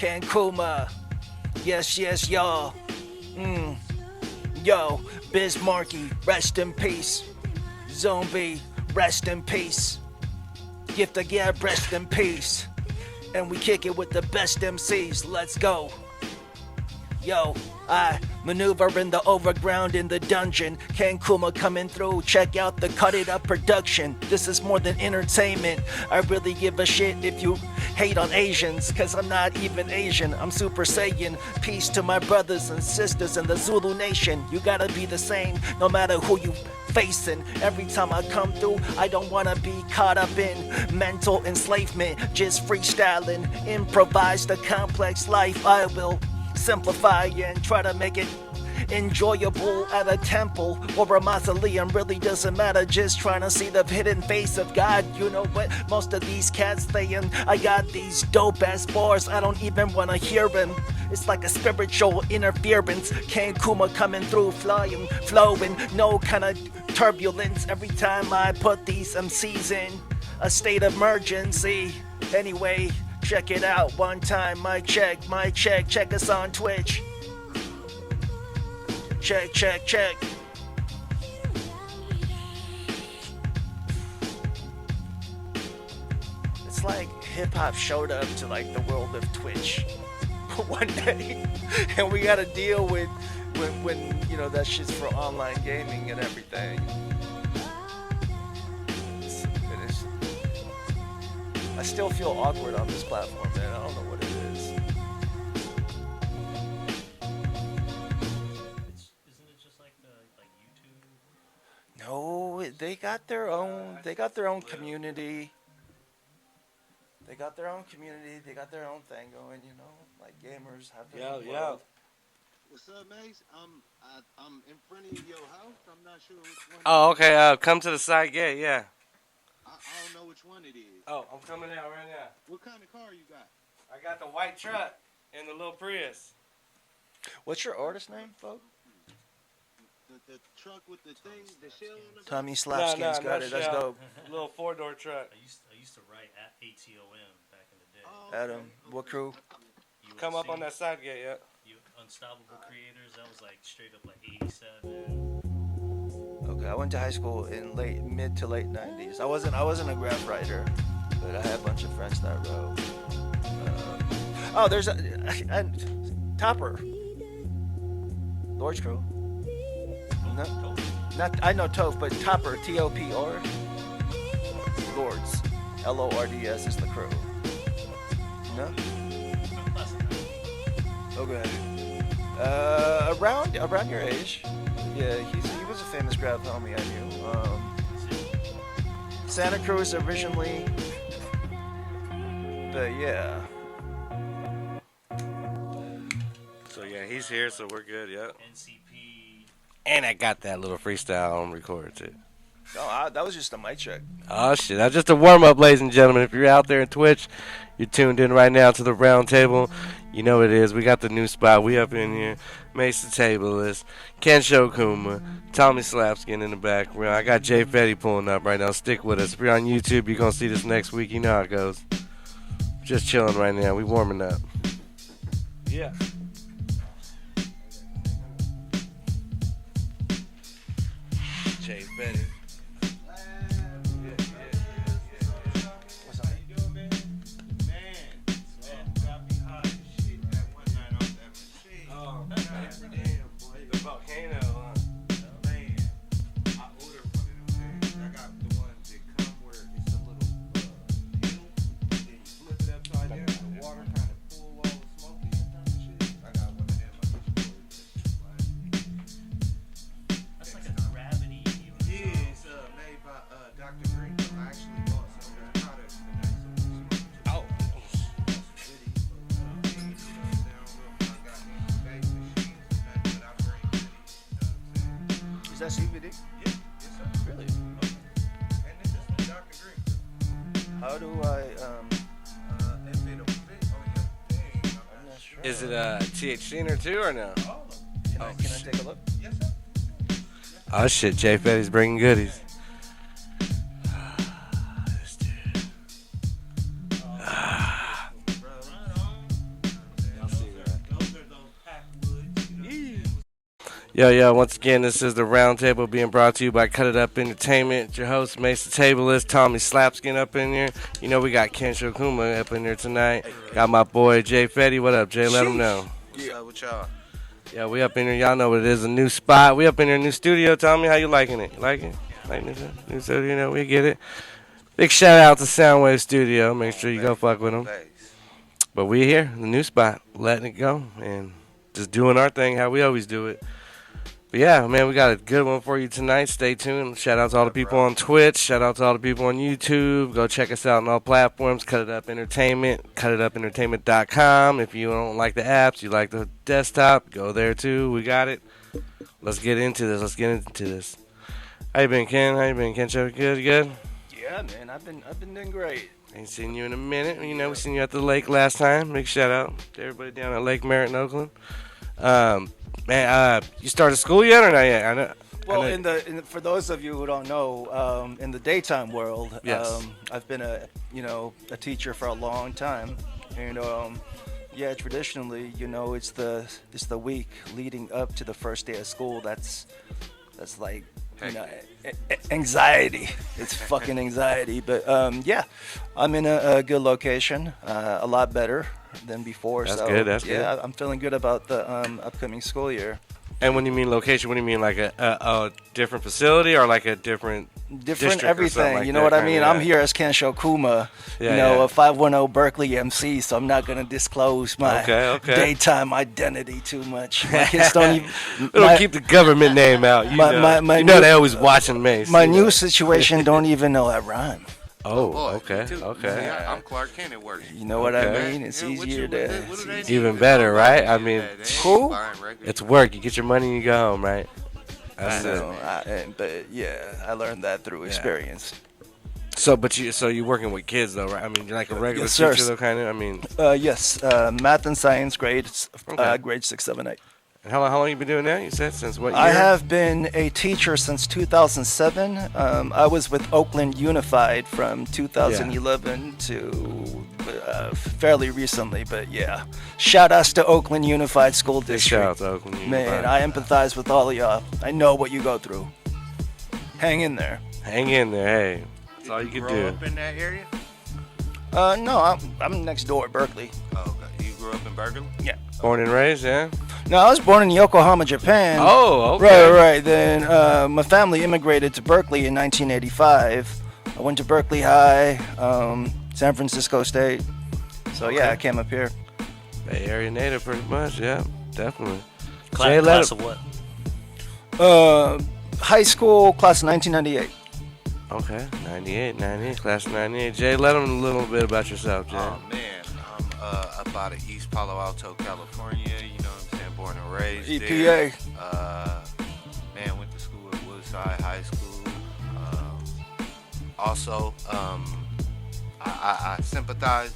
Kuma. Yes, yes, y'all. Yo, Bismarcky, rest in peace. Zombie, rest in peace. Gift of Gab, rest in peace. And we kick it with the best MCs. Let's go. Yo, I maneuver in the overground in the dungeon. Ken Kuma coming through, check out the Cut It Up production. This is more than entertainment. I really give a shit if you hate on Asians, cause I'm not even Asian, I'm Super Saiyan. Peace to my brothers and sisters in the Zulu nation. You gotta be the same, no matter who you facing. Every time I come through, I don't wanna be caught up in mental enslavement. Just freestyling, improvise the complex life. I will simplify and try to make it enjoyable at a temple or a mausoleum. Really doesn't matter, just trying to see the hidden face of God. You know what most of these cats saying? I got these dope ass bars, I don't even wanna hear them. It's like a spiritual interference. Ken Kuma coming through, flying, flowing, no kind of turbulence. Every time I put these MCs in a state of emergency. Anyway, check it out one time. Mic check, check us on Twitch. Check, check, check. It's like hip-hop showed up to like the world of Twitch one day, and we gotta deal with when you know that shit's for online gaming and everything. It is. I still feel awkward on this platform, man. I don't know what it is. Isn't it just like YouTube? No, they got their own. They got their own community. They got their own community. They got their own thing going. You know, like gamers have their own world. What's up, Mace? I'm in front of your house. I'm not sure which one. Oh, okay. Come to the side gate. Yeah. I don't know which one it is. Oh, I'm coming out right now. What kind of car you got? I got the white truck and the little Prius. What's your artist name, folks? The truck with the thing, the shell on the back? Tommy Slapskin's got it. That's dope. Little 4-door truck. I used to write at ATOM back in the day. Oh, Adam, what crew? Come up on that side gate, yeah. You Unstoppable Creators, that was like straight up like 87. Okay, I went to high school in mid to late 90s. I wasn't a graph writer, but I had a bunch of friends that wrote. Oh, there's a Topper. Lord's crew? No, not I know Toph, but Topper, T-O-P-R. Lords, L-O-R-D-S is the crew. No? Okay. Around your age. Yeah, he was a famous grab homie I knew. Santa Cruz originally, but yeah. So yeah, he's here, so we're good. Yep. NCP. And I got that little freestyle on record too. Oh, that was just a mic check. Oh shit, that's just a warm up, ladies and gentlemen. If you're out there in Twitch, you're tuned in right now to the round table. You know what it is. We got the new spot. We up in here. Mace the table list. Kensho Kuma. Tommy Slapskin in the background. I got Feddy pulling up right now. Stick with us. If you're on YouTube, you're going to see this next week. You know how it goes. Just chilling right now. We warming up. Yeah. Feddy. Is that CBD? Yeah, yes sir. Really? Okay. And then this one, Dr. Green. How do I If it'll fit on your thing, I'm not sure. Is it THC in her too or no? All of them. Can I take a look? Yes sir. Oh shit, Feddy's bringing goodies. This dude. Yo, once again, this is the Roundtable being brought to you by Cut It Up Entertainment. Your host, Mason Tablelist, Tommy Slapskin up in here. You know, we got Kensho Kuma up in here tonight. Got my boy, Jay Feddy. What up, Jay? Let him know. What's up with y'all? Yeah, we up in here. Y'all know what it is, a new spot. We up in here, new studio. Tommy, how you liking it? You like it? Like this new studio, you know, we get it. Big shout out to Soundwave Studio. Make sure you go fuck with them. But we here, the new spot, letting it go and just doing our thing how we always do it. But yeah, man, we got a good one for you tonight. Stay tuned. Shout out to all the people on Twitch. Shout out to all the people on YouTube. Go check us out on all platforms. Cut It Up Entertainment. CutItUpEntertainment.com. If you don't like the apps, you like the desktop, go there too. We got it. Let's get into this. How you been, Ken? How you been, Kensho? Good? Yeah, man, I've been doing great. Ain't seen you in a minute. You know, we seen you at the lake last time. Big shout out to everybody down at Lake Merritt in Oakland. Man, you started school yet or not yet? I know. For those of you who don't know, in the daytime world, Yes. I've been a teacher for a long time, and traditionally, it's the week leading up to the first day of school. That's like anxiety. It's fucking anxiety. But I'm in a good location, a lot better than before. That's so good. That's good. yeah, I'm feeling good about the upcoming school year. And when you mean location, what do you mean, like a different facility or like a different district or everything? something like You know that, what I kinda, mean? yeah. I'm here as Kensho Kuma, Yeah. a 510 Berkeley MC, so I'm not gonna disclose my Okay. daytime identity too much. My kids don't even. We don't keep the government name out. You know they always watching Mace. My new situation don't even know I rhyme. Oh, Boy, okay. me too. Okay. Yeah, I'm Clark Kent at work. You know what I Okay. mean? It's Yeah, easier what do they need? Even better, right? I mean, Who? it's work. You get your money and you go home, right? That's I it. know, but I learned that through experience. So you working with kids though, right? I mean, you're like a regular Yes, sir. teacher though, kind of. I mean, Yes, math and science grades, Okay. grades 6, 7, 8. how long you been doing that? You said since what year? I have been a teacher since 2007. I was with Oakland Unified from 2011 to fairly recently, but yeah. Shout outs to Oakland Unified School Big District. shout out to Oakland Unified. Man, I empathize with all of y'all. I know what you go through. Hang in there. Hang in there, hey. That's all you can grow do. up in that area? No, I'm next door at Berkeley. Oh, okay. You grew up in Berkeley? Yeah. Born and raised, yeah. No, I was born in Yokohama, Japan. Oh, okay. Right. Then my family immigrated to Berkeley in 1985. I went to Berkeley High, San Francisco State. So yeah, I came up here. Bay Area native, pretty much. Yeah, definitely. Class of what? High school, class of 1998. Okay, 98, class of 98. Jay, let them a little bit about yourself, Jay. Oh, man. I'm up out of East Palo Alto, California. You know what I'm saying? Born and raised there. EPA. Man, went to school at Woodside High School. Also, I sympathize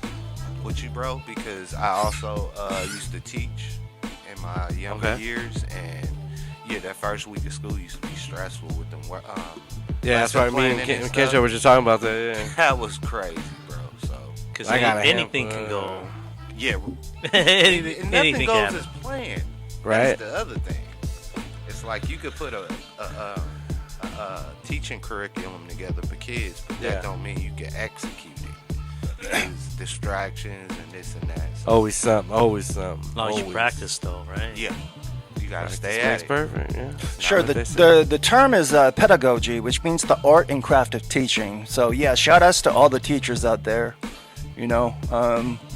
with you, bro, because I also used to teach in my younger years, and yeah, that first week of school used to be stressful with them. Yeah, that's why me and Kensho were just talking about that. Yeah. That was crazy, bro. So, Because I got a anything handful, can go. yeah, anything and nothing can goes happen. as planned. Right. That's the other thing. It's like you could put a teaching curriculum together for kids, but that don't mean you can execute it. Because distractions and this and that. So, Always something. As long as you practice, though, right? yeah, you gotta stay That's at it. perfect. Yeah. Sure, Not what they say. the term is pedagogy, which means the art and craft of teaching. So yeah, shout outs to all the teachers out there. You know,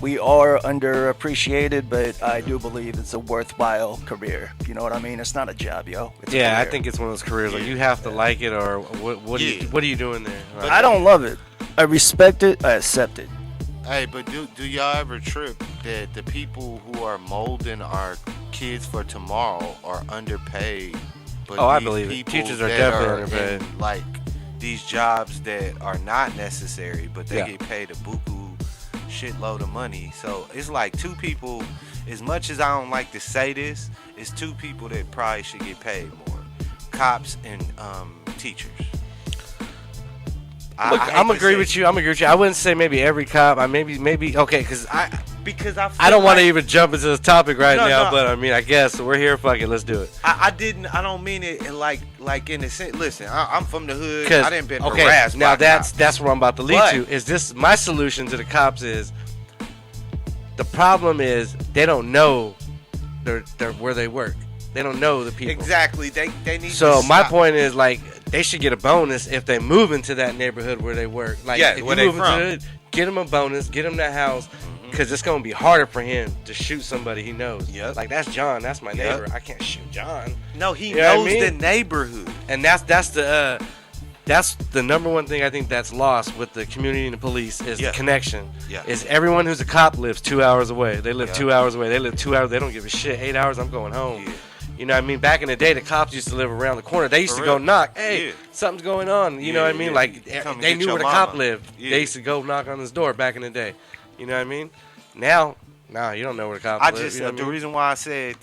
we are underappreciated, but I do believe it's a worthwhile career. You know what I mean? It's not a job, yo. It's a Yeah, I career. think it's one of those careers like you have to like it, or what are you doing there? I don't love it. I respect it. I accept it. Hey, but do y'all ever trip that the people who are molding our kids for tomorrow are underpaid? But I these believe it. people Teachers are that definitely are underpaid. in, like these jobs that are not necessary, but they Yeah. get paid a buku shitload of money. So it's like two people. As much as I don't like to say this, it's two people that probably should get paid more: cops and teachers. Look, I'm agree with you. I wouldn't say maybe every cop. Maybe okay, because because I feel I don't want to like- even jump into this topic right No, now, no. but I mean, I guess we're here. Fuck it, let's do it. I don't mean it in like in the sense. Listen, I'm from the hood. 'Cause- I didn't been okay, harassed. now by that's cops. where I'm about to lead But- to. Is this my solution to the cops? Is the problem is they don't know their where they work. They don't know the people. Exactly. They need. So to my stop. point is like they should get a bonus if they move into that neighborhood where they work. Like Yeah, if where you they move from. into it, get them a bonus, get them that house, because it's gonna be harder for him to shoot somebody he knows. Yep. Like that's John, that's my Yep. neighbor. I can't shoot John. No, he You know what I knows mean? the neighborhood. And that's the number one thing I think that's lost with the community and the police is Yeah. the connection. Yeah. Is everyone who's a cop lives 2 hours away. They live Yeah. 2 hours away. They live 2 hours. They don't give a shit. 8 hours. I'm going home. Yeah. You know what I mean? Back in the day, the cops used to live around the corner. They used For to go real. knock. Hey, Yeah. something's going on. You know Yeah, what I mean? yeah. Like Come and they get knew your where the cop mama. lived. Yeah. They used to go knock on his door back in the day. You know what I mean? Now, nah, you don't know where the cop lives. You know what The I mean? reason why I said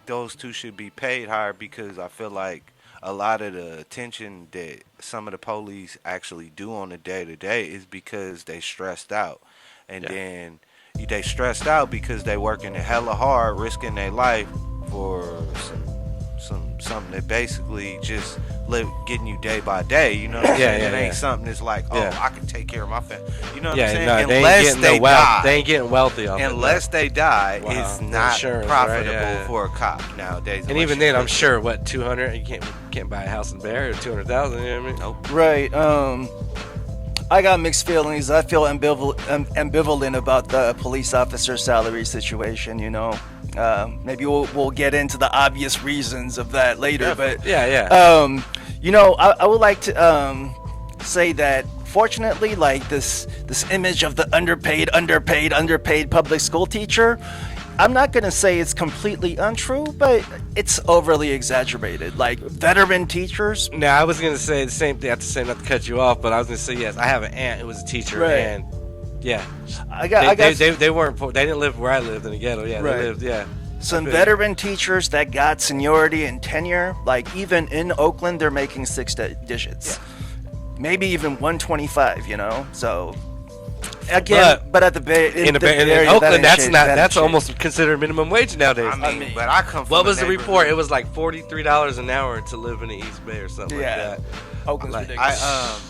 those two should be paid higher because I feel like a lot of the attention that some of the police actually do on a day to day is because they stressed out, and Yeah. then they stressed out because they working hella hard, risking their life for something that basically just getting you day by day. You know what I'm Yeah, saying? yeah, It ain't yeah. something that's like, oh, Yeah. I can take care of my family. You know what I'm Yeah, saying? no, they ain't Unless getting they no wealth. die. They ain't getting wealthy off it. Unless they die, Wow. it's The not insurance, right? profitable Yeah, yeah. for a cop nowadays. And unless even you then, I'm put- sure what 200. You can't buy a house in Bay Area 200,000. You know what I mean? Nope. Right. I got mixed feelings. I feel ambivalent about the police officer salary situation. You know, maybe we'll get into the obvious reasons of that later. But Yeah. you know, I would like to say that fortunately, like this image of the underpaid public school teacher, I'm not gonna say it's completely untrue, but it's overly exaggerated. Like veteran teachers. Now, I was gonna say the same thing. I have to say not to cut you off, but I was gonna say yes. I have an aunt who was a teacher, Right. and yeah, they weren't poor. They didn't live where I lived in the ghetto. Yeah, Right. they lived. Yeah, some Good. veteran teachers that got seniority and tenure. Like even in Oakland, they're making six digits, maybe even 125. You know, so. Again, but at the Bay in Area, Oakland, that ain't that's shit. almost considered minimum wage nowadays. I mean, but I come from What a was the neighborhood- report? It was like $43 an hour to live in the East Bay or something Yeah. like that. Oakland's Like, ridiculous.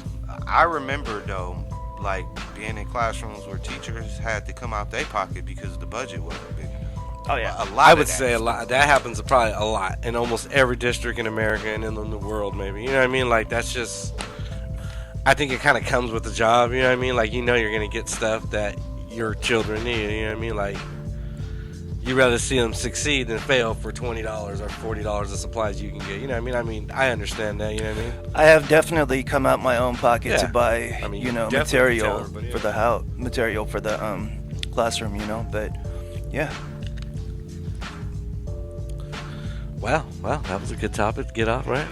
I remember though, like being in classrooms where teachers had to come out their pocket because the budget wasn't big enough. Oh yeah. A lot. I of would that. say a lot. That happens probably a lot in almost every district in America and in the world, maybe. You know what I mean? Like that's just. I think it kind of comes with the job. You know what I mean? Like you know you're gonna get stuff that your children need. You know what I mean? Like you rather see them succeed than fail for $20 or $40 of supplies you can get. You know what I mean? I understand that. You know what I mean? I have definitely come out my own pocket Yeah. to buy, I mean, you know, definitely material tell everybody, for yeah. the house, material for the classroom, you know. But yeah, Well, that was a good topic to get off, right?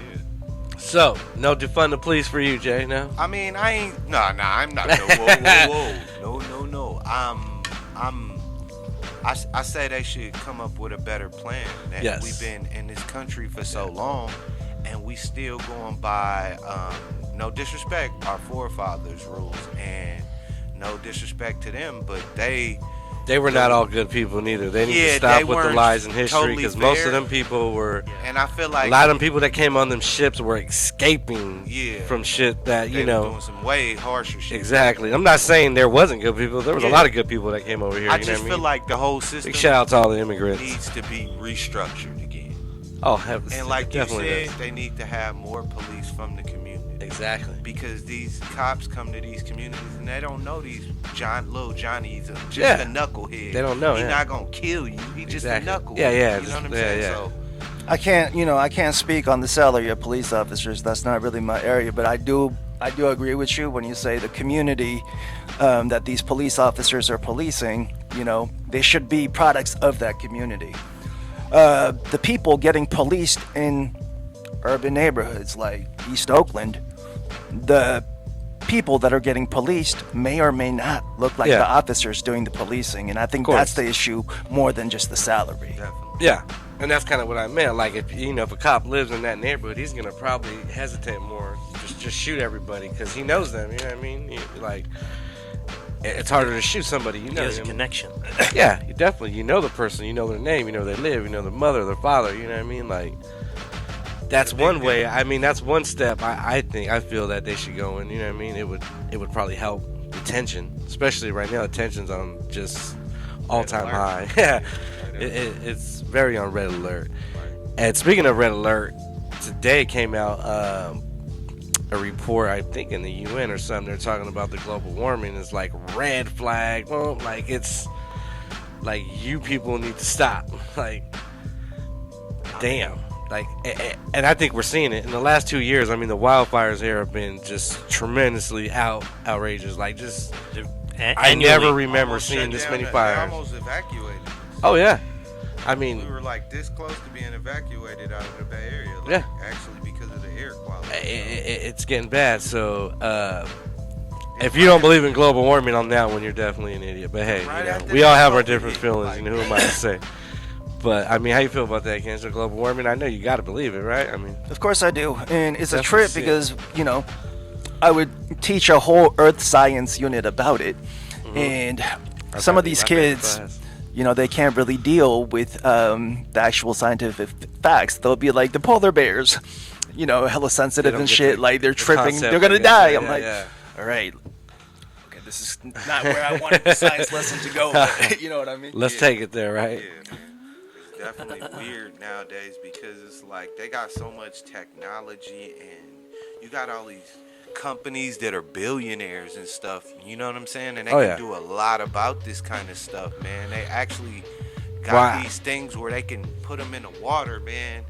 So, no defund the police for you, Jay. No. I mean, I ain't. Nah, I'm not. Whoa. No. I say they should come up with a better plan. That Yes. We've been in this country for so long, and we still going by. No disrespect, our forefathers' rules, and no disrespect to them, but they They were not all good people neither. They need to Yeah, stop they with the weren't lies in history totally because most fair. of them people were. and I feel like A lot of them people that came on them ships were escaping Yeah. from shit that, they you were know. doing some way harsher shit. Exactly. I'm not saying there wasn't good people. There was a Yeah. lot of good people that came over here. I you know just what I feel mean? like the whole system Big shout out to all the immigrants. needs to be restructured again. Oh, heavens. And like you definitely said, they need to have more police from the community. Exactly. Because these cops come to these communities and they don't know these little Johnnies are just Yeah. a knucklehead. They don't know, He's yeah. not gonna kill you. He's just Exactly. a knucklehead. Yeah, yeah, You just- know what I'm yeah, saying? yeah. So I can't speak on the salary of police officers. That's not really my area. But I do agree with you when you say the community that these police officers are policing. You know, they should be products of that community. The people getting policed in urban neighborhoods like East Oakland, the people that are getting policed may or may not look like Yeah. the officers doing the policing, and I think course. that's the issue more than just the salary. definitely. Yeah. And that's kind of what I meant. Like, if a cop lives in that neighborhood, he's going to probably hesitate more. Just shoot everybody because he knows them. You know what I mean? Like, it's harder to shoot somebody. You know, There's a connection. yeah, you definitely. You know the person. You know their name. You know where they live. You know their mother, their father. You know what I mean? Like, that's one way. I mean, that's one step. I feel that they should go in. You know what I mean? It would probably help the tension, especially right now. The tension's on just all-time high. Yeah, it's very on red alert. And speaking of red alert, today came out a report, I think in the UN or something. They're talking about the global warming. It's like red flag. Well, like it's like you people need to stop. Like, damn. Like, and I think we're seeing it in the last 2 years. I mean, the wildfires here have been just tremendously outrageous. Like, just I never remember seeing this many fires. They almost evacuated us. Oh yeah, I mean, we were like this close to being evacuated out of the Bay Area. Like, yeah, actually because of the air quality. It's getting bad. So if you don't believe in global warming on that one, you're definitely an idiot. But hey, you know, we all have our different feelings. You know, who am I to say? But I mean, how you feel about that, Kensho? Global warming? I know you got to believe it, right? I mean, Of course I do, and it's a That's trip what's sick. because I would teach a whole Earth science unit about it, and some of these kids, they can't really deal with the actual scientific facts. They'll be like the polar bears, hella sensitive and shit. Like they're tripping, they're gonna die. I'm like, all right, okay, this is not where I wanted the science lesson to go. But, you know what I mean? Let's take it there, right? Yeah, man. It's definitely weird nowadays because it's like they got so much technology and you got all these companies that are billionaires and stuff. You know what I'm saying? And they can do a lot about this kind of stuff, man. They actually got these things where they can put them in the water, man,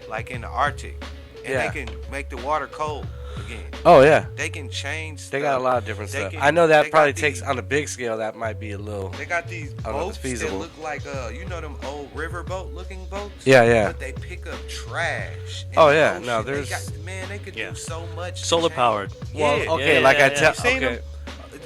like in the Arctic, and they can make the water cold again. Oh yeah, they can change stuff. They got a lot of different stuff. Can, I know that probably takes on a big scale. That might be a little. They got these boats that look like them old riverboat looking boats. Yeah. But they pick up trash. Oh yeah, the no, ocean. there's they could do so much. Solar powered. Well, okay, like I tell. Okay.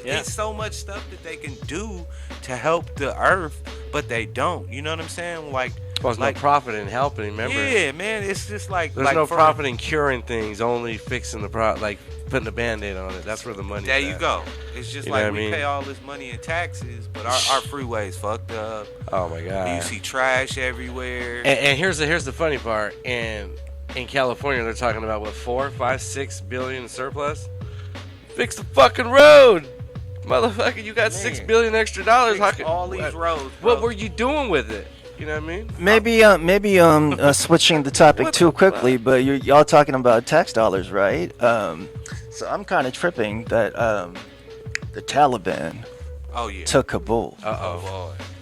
It's so much stuff that they can do to help the earth, but they don't. You know what I'm saying? Like. Well, there's no profit in helping, remember? Yeah, man, it's just like... There's no profit in curing things, only fixing the like putting a Band-Aid on it. That's where the money's There you at. go. It's just like we pay all this money in taxes, but our freeways fucked up. Oh, my God. And you see trash everywhere. And here's the funny part. And in California, they're talking about, what, 4, 5, 6 billion surplus? Fix the fucking road! Motherfucker, you got $6 billion extra dollars. Fix all these roads, bro. What were you doing with it? You know what I mean? Maybe switching the topic too quickly, but y'all talking about tax dollars, right? So I'm kind of tripping that the Taliban took Kabul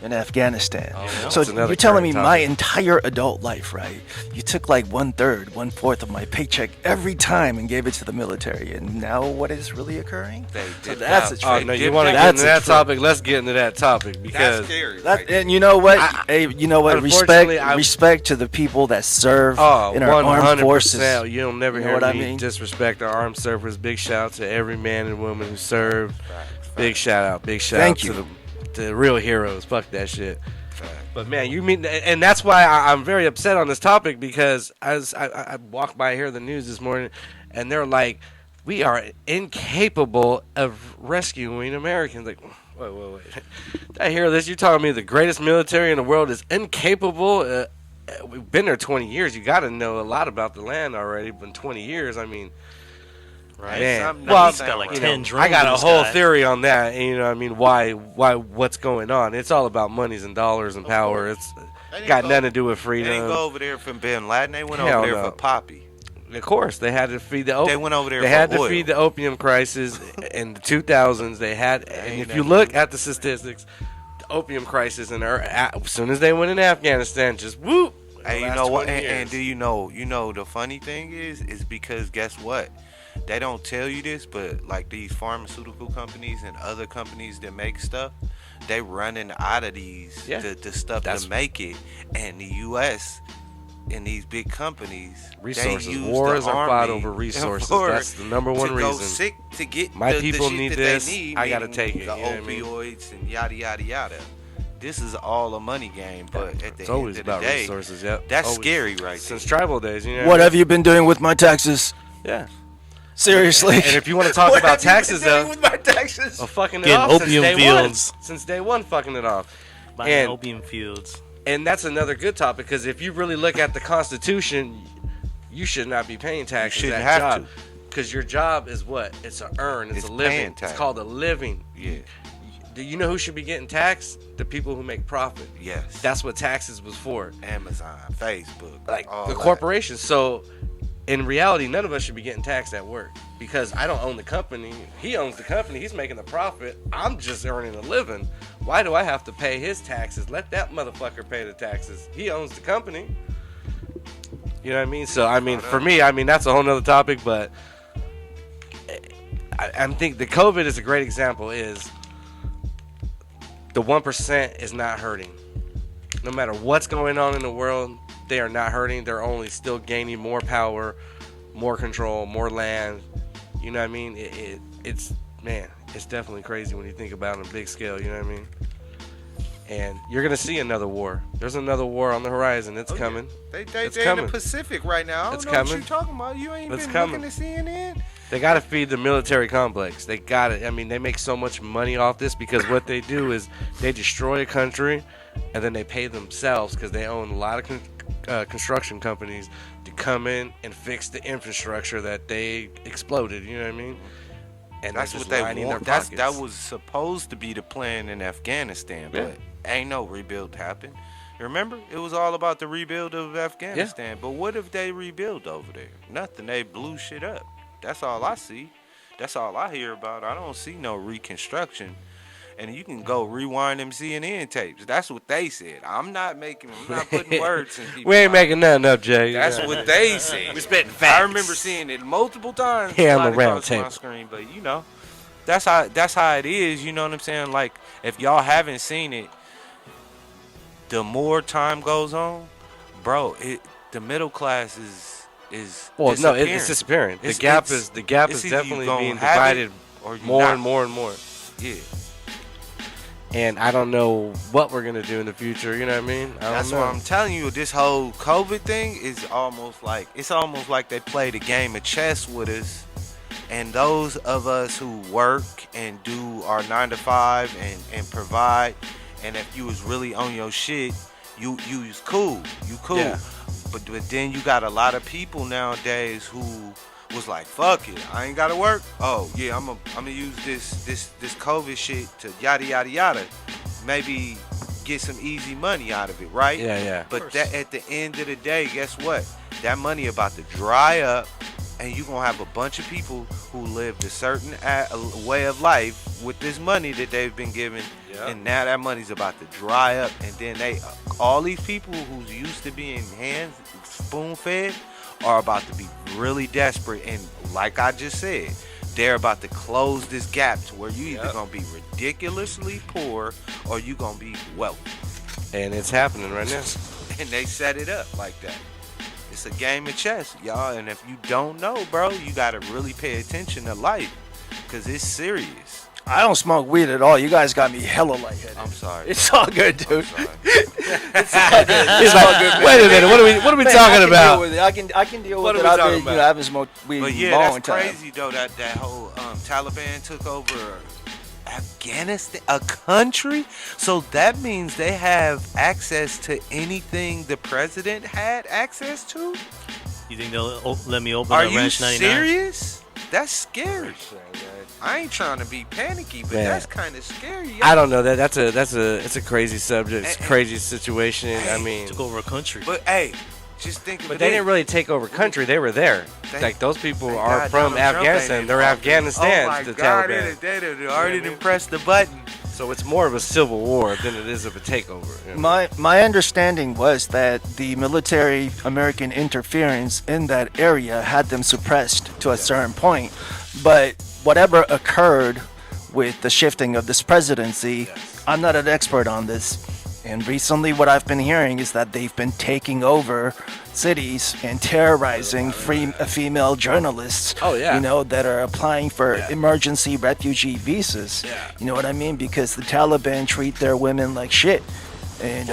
in Afghanistan. So you're telling me my entire adult life, right? You took like 1/3, 1/4 of my paycheck every time and gave it to the military, and now what is really occurring? So that's a trip. Oh no, you want to get into that topic? Let's get into that topic because that's scary. And you know what? Respect to the people that serve in our armed forces. You'll never hear me disrespect our armed service. Big shout out to every man and woman who served. Big shout out to the real heroes. Fuck that shit. But man, and that's why I'm very upset on this topic because as I walked by here the news this morning, and they're like, we are incapable of rescuing Americans. Like, wait. Did I hear this? You're telling me the greatest military in the world is incapable? We've been there 20 years. You got to know a lot about the land already. Been 20 years. I mean. Right. Man. Well, got like 10 drones I got in a the whole sky. theory on that. And, you know, I mean, why, what's going on? It's all about monies and dollars and power. It's got nothing to do with freedom. They didn't go over there for Bin Laden. They went over there for Poppy. Of course, they had to feed the. They went over there. They for had to oil. feed the opium crisis in the 2000s. They had, and if you look at the statistics, the opium crisis as soon as they went in Afghanistan, just whoop. Hey, you know what? And do you know? The funny thing is because guess what? They don't tell you this, but like these pharmaceutical companies and other companies that make stuff, they running out of the stuff to make it. And the U.S. and these big companies, resources. Wars are fought over resources. That's the number one reason. To get my the people shit need that this. they need, I gotta take it. The opioids and yada yada yada. This is all a money game, but at the it's always end of about the day, resources. Yep, that's always. scary, right? Since tribal days, you know. What have you been doing with my taxes? Yeah. Seriously. And if you want to talk What about have you been taxes, doing though, with my taxes? fucking it Getting off since opium day fields. one. Since day one, fucking it off. Buying And- opium fields. And that's another good topic, because if you really look at the Constitution, you should not be paying taxes. shouldn't at have job. Because your job is what? It's a earn. It's a It's living. paying It's tax. called a living. Yeah. Do you know who should be getting taxed? The people who make profit. Yes. That's what taxes was for. Amazon, Facebook, Like all the that. corporations. So in reality, none of us should be getting taxed at work, because I don't own the company. He owns the company. He's making the profit. I'm just earning a living. Why do I have to pay his taxes? Let that motherfucker pay the taxes. He owns the company. You know what I mean? So I mean, for me, I mean that's a whole nother topic. But I think the COVID is a great example. Is the 1% is not hurting. No matter what's going on in the world, they are not hurting. They're only still gaining more power, more control, more land. You know what I mean? It's definitely crazy when you think about it on a big scale. You know what I mean? And you're gonna see another war. There's another war on the horizon. It's coming. They It's in coming. the Pacific right now. I don't It's know coming. what you're talking about. You ain't It's been coming. looking at CNN. They gotta feed the military complex. They got it. I mean, they make so much money off this, because what they do is they destroy a country, and then they pay themselves, because they own a lot of construction companies, to come in and fix the infrastructure that they exploded. You know what I mean? And That's they're what just they lining want. their That pockets. was supposed to be the plan in Afghanistan, Yeah. but ain't no rebuild happened. Remember, it was all about the rebuild of Afghanistan. But what if they rebuild over there? Nothing. They blew shit up. That's all I see. That's all I hear about. I don't see no reconstruction. And you can go rewind them CNN tapes. That's what they said. I'm not putting words in people's We ain't mouth. making nothing up, Jay. That's what they said. We spitting I facts. remember seeing it multiple times. Yeah, on the slide round across my table. screen, but you know, that's how it is. You know what I'm saying? Like, if y'all haven't seen it, the more time goes on, bro, the middle class is Well, no, disappearing. it's disappearing. The It's- gap it's- is it's either you definitely gonna being have it divided or you more not. and more and more. Yeah, And I don't know what we're gonna do in the future. You know what I mean? I don't that's know. what I'm telling you. This whole COVID thing is almost like they played a game of chess with us. And those of us who work and do our 9 to 5 and provide, and if you was really on your shit, you was cool. You cool. Yeah. But then you got a lot of people nowadays who was like, fuck it, I ain't gotta work. Oh yeah, I'm gonna use this COVID shit to yada yada yada. Maybe get some easy money out of it, right? Yeah, yeah. But that at the end of the day, guess what? That money about to dry up, and you're gonna have a bunch of people who lived a certain way of life with this money that they've been given, and now that money's about to dry up, and then all these people who's used to being spoon fed are about to be really desperate, and like I just said, they're about to close this gap to where you either gonna be ridiculously poor or you gonna be wealthy. And it's happening right now. And they set it up like that. It's a game of chess, y'all. And if you don't know, bro, you gotta really pay attention to life, cause it's serious. I don't smoke weed at all. You guys got me hella lightheaded. I'm sorry. It's all good, dude. Sorry. It's all good. He's like, wait a minute, what are we Man, talking I can about? Deal with it. I can deal What with are it. we talking about? I haven't smoked weed But in yeah, a long that's time. crazy though. That whole Taliban took over Afghanistan, a country. So that means they have access to anything the president had access to. You think they'll let me open Are a you Ranch 99? serious? That's scary. I ain't trying to be panicky, but Man. that's kind of scary. I don't know. That's a crazy subject. It's a And- crazy situation. I mean, Took over a country. But hey, just think of but it. they didn't really take over country. They were there. Like those people Thank are God from Donald Trump ain't Afghanistan. They're involved in it. Afghanistan. Oh my the God, Taliban. they already done pressed the button. So it's more of a civil war than it is of a takeover. You know? My understanding was that the military American interference in that area had them suppressed to a certain point. But whatever occurred with the shifting of this presidency, I'm not an expert on this. And recently what I've been hearing is that they've been taking over cities and terrorizing female journalists, Oh, yeah. you know, that are applying for emergency refugee visas. Yeah. You know what I mean? Because the Taliban treat their women like shit. And,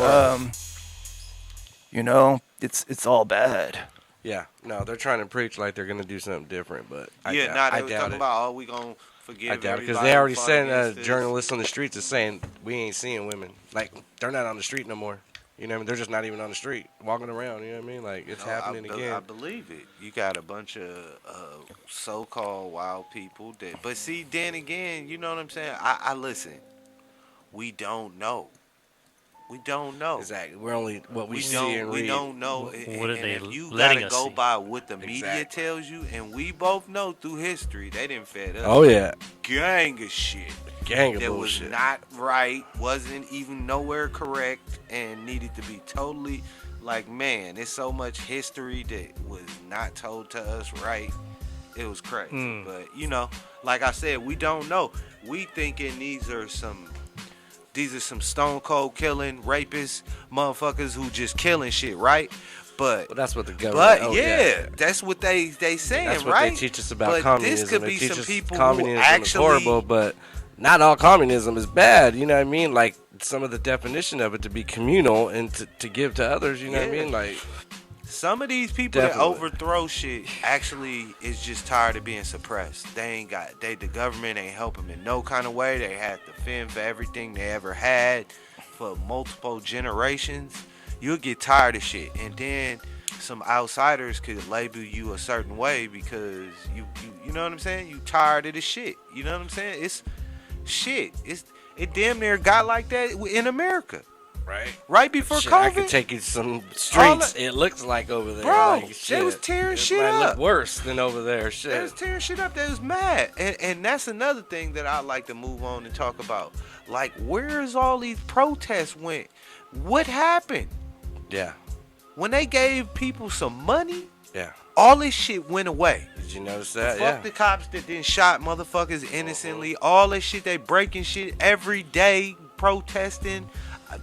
you know, it's all bad. Yeah, no, they're trying to preach like they're gonna do something different, but I Now doubt, they I was doubt talking it. about, oh, we gonna forgive I doubt it because everybody they already who fought said against this. journalists on the streets is saying we ain't seeing women. Like they're not on the street no more. You know what I mean? They're just not even on the street, walking around. You know what I mean? Like it's happening I again. believe it. You got a bunch of so-called wild people that, but see, then again, you know what I'm saying? I listen. We don't know. We don't know. Exactly. We're only what we, We see don't. and We read. don't know. What And are they if you letting gotta us go see? by what the media Exactly. tells you, and we both know through history they didn't fed up Oh yeah, gang of shit gang of that was bullshit. not right, wasn't even nowhere correct, and needed to be totally like, man, there's so much history that was not told to us right. It was crazy. But you know, like I said, we don't know. We thinking these are some stone cold killing rapists, motherfuckers who just killing shit, right? But That's what the government. but oh, yeah, that's what they saying, That's what right? they teach us about But communism. this could They be teach some us people communism who actually is horrible, but not all communism is bad. You know what I mean? Like some of the definition of it to be communal and to give to others. You know what I Yeah. mean? Like some of these people Definitely. that overthrow shit actually is just tired of being suppressed. The government ain't helping them in no kind of way. They had to fend for everything they ever had for multiple generations. You'll get tired of shit, and then some outsiders could label you a certain way because you know what I'm saying? You tired of the shit. You know what I'm saying? It's shit. It damn near got like that in America. Right before shit, COVID. I could take you to some streets. It looks like over there, Bro, like, they was shit. tearing It shit might up. look worse than over there. Shit. They was tearing shit up. They was mad. And that's another thing that I like to move on and talk about. Like, where's all these protests went? What happened? Yeah, When they gave people some money, yeah. all this shit went away. Did you notice that? Fuck the cops that didn't shot motherfuckers innocently. All this shit, they breaking shit every day, protesting.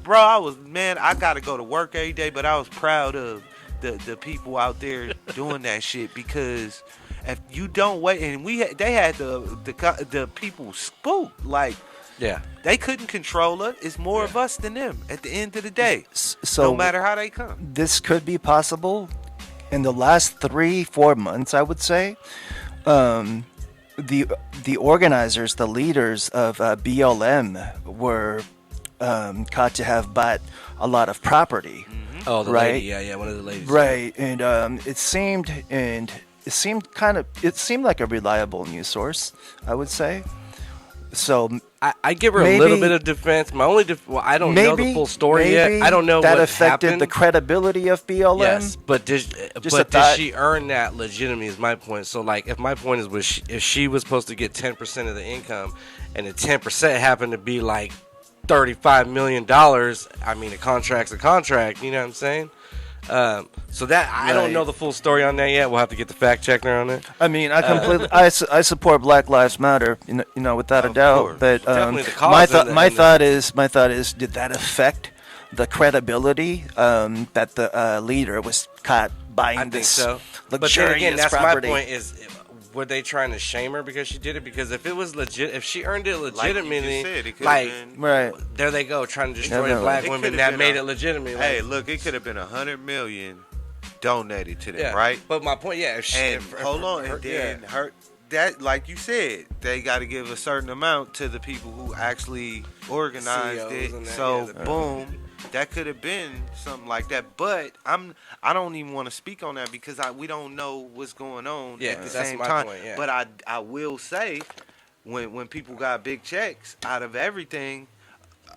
Bro, I gotta go to work every day, but I was proud of the people out there doing that shit, because if you don't wait, and they had the people spooked, like Yeah. they couldn't control us. It's more of us than them at the end of the day. So No matter how they come. this could be possible in the last 3-4 months, I would say. The organizers, the leaders of BLM were caught to have bought a lot of property. Oh, the Right. lady. Yeah, one of the ladies. Right, and it seemed like a reliable news source, I would say. So I give her a little Maybe- bit of defense. My only I don't know the full story yet. I don't know that what affected happened. the credibility of BLM. Yes, but Just did a thought. she earn that legitimately is my point. So, like, if my point is, if she was supposed to get 10% of the income, and the 10% happened to be like $35 million, I mean, a contract's a contract. You know what I'm saying? So that I don't Right. know the full story on that yet. We'll have to get the fact checker on it. I mean, I completely, I support Black Lives Matter, without a Of doubt. course. But Definitely the cause my in thought, the- my in the- thought is, did that affect the credibility that the leader was caught buying I think this so. But then luxurious again, that's property? my point. Is were they trying to shame her because she did it? Because if it was legit, if she earned it Like you legitimately, just said, it could've like been- Right. there they go trying to destroy the Definitely. black It women could've that been made a- it legitimate. Hey, Like, look, it could have been 100 million donated to them, yeah, right? But my point, yeah, if she, And if hold on, her- and then her that, like you said, they got to give a certain amount to the people who actually organized CEOs it. and that, So yeah, the- boom, that could have been something like that. But I don't even want to speak on that because we don't know what's going on Yeah, at the that's same my time. point, yeah. But I will say, when people got big checks out of everything,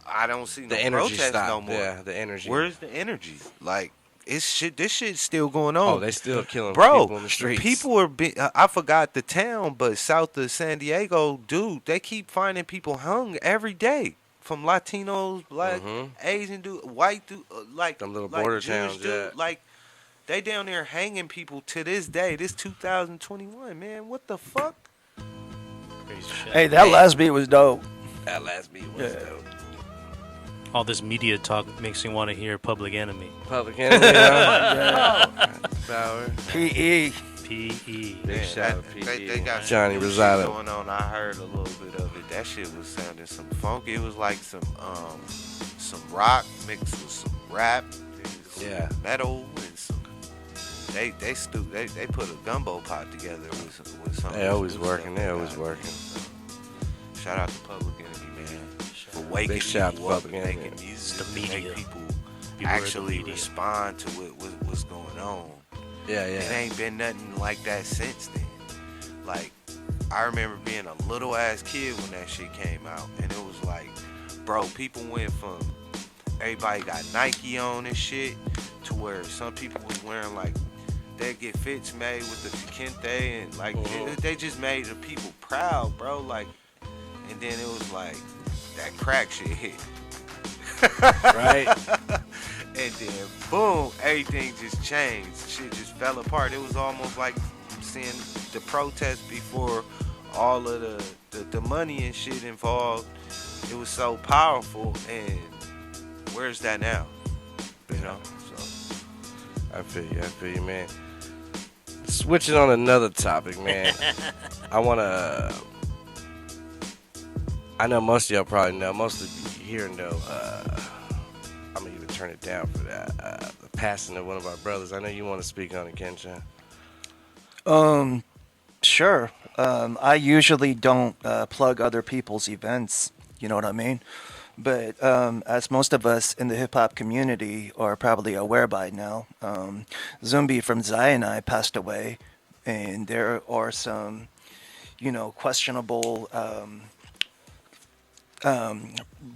I don't see no the energy protests stopped. no more. Yeah, the energy. Where's the energy? Like this shit's still going on. Oh, they still killing Bro, people in the streets. people are I forgot the town, but south of San Diego, dude, they keep finding people hung every day. From Latinos, black, Asian dude, white dude, like Them little like border Jewish towns, dude, yeah. like they down there hanging people to this day. This 2021, man, what the fuck? Crazy shit. Hey, that last beat was dope. that last beat was Yeah. dope. All this media talk makes me want to hear Public Enemy. Public enemy. Bauer. PE. P.E. Big Man, shout out they got some Johnny new shit Rosado. going on. I heard a little bit of it. That shit was sounding some funky. It was like some rock mixed with some rap, and some Yeah. metal, and some They put a gumbo pot together with some. They always working. They always working. Shout out to Public Enemy, man, for waking Big shout people to up Public and Enemy. making music the to media. make people People are the actually media. respond to what's going on. Yeah, It yeah. ain't been nothing like that since then. Like, I remember being a little ass kid when that shit came out, and it was like, bro, people went from everybody got Nike on and shit to where some people was wearing like they get fits made with the Kente and like they just made the people proud, bro. Like, and then it was like that crack shit hit. Right? And then boom, everything just changed. Shit just fell apart. It was almost like seeing the protests before all of the money and shit involved. It was so powerful, and where's that now? You know? So I feel you, man. Switching on another topic, man. I know most of y'all probably know, most of you here know, I'm going to even turn it down for that. The passing of one of our brothers. I know you want to speak on it, Kensho. Sure. I usually don't plug other people's events. You know what I mean? But as most of us in the hip hop community are probably aware by now, Zumbi from Zionai passed away, and there are some, questionable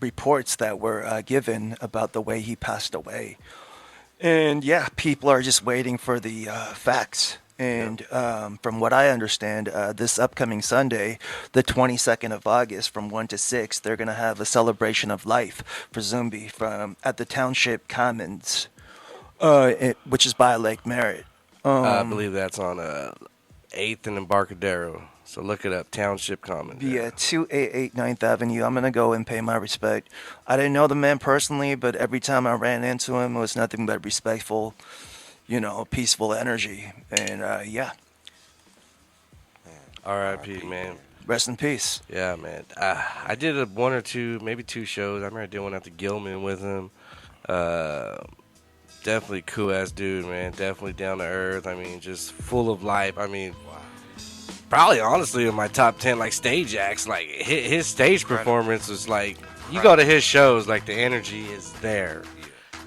reports that were given about the way he passed away. And yeah, people are just waiting for the facts. And from what I understand, this upcoming Sunday, the 22nd of August, from 1 to 6, they're going to have a celebration of life for Zumbi at the Township Commons, which is by Lake Merritt. I believe that's on 8th and Embarcadero. So look it up, Township Commons. Yeah, 288 9th Avenue. I'm going to go and pay my respect. I didn't know the man personally, but every time I ran into him, it was nothing but respectful, peaceful energy. And yeah, R.I.P., man. rest in peace. Yeah, man. I did one or two, maybe two shows. I remember doing one at the Gilman with him. Definitely cool ass dude, man. Definitely down to earth. I mean, just full of life. I mean, probably honestly in my top 10 like stage acts. Like his stage performance was like, you go to his shows, like the energy is there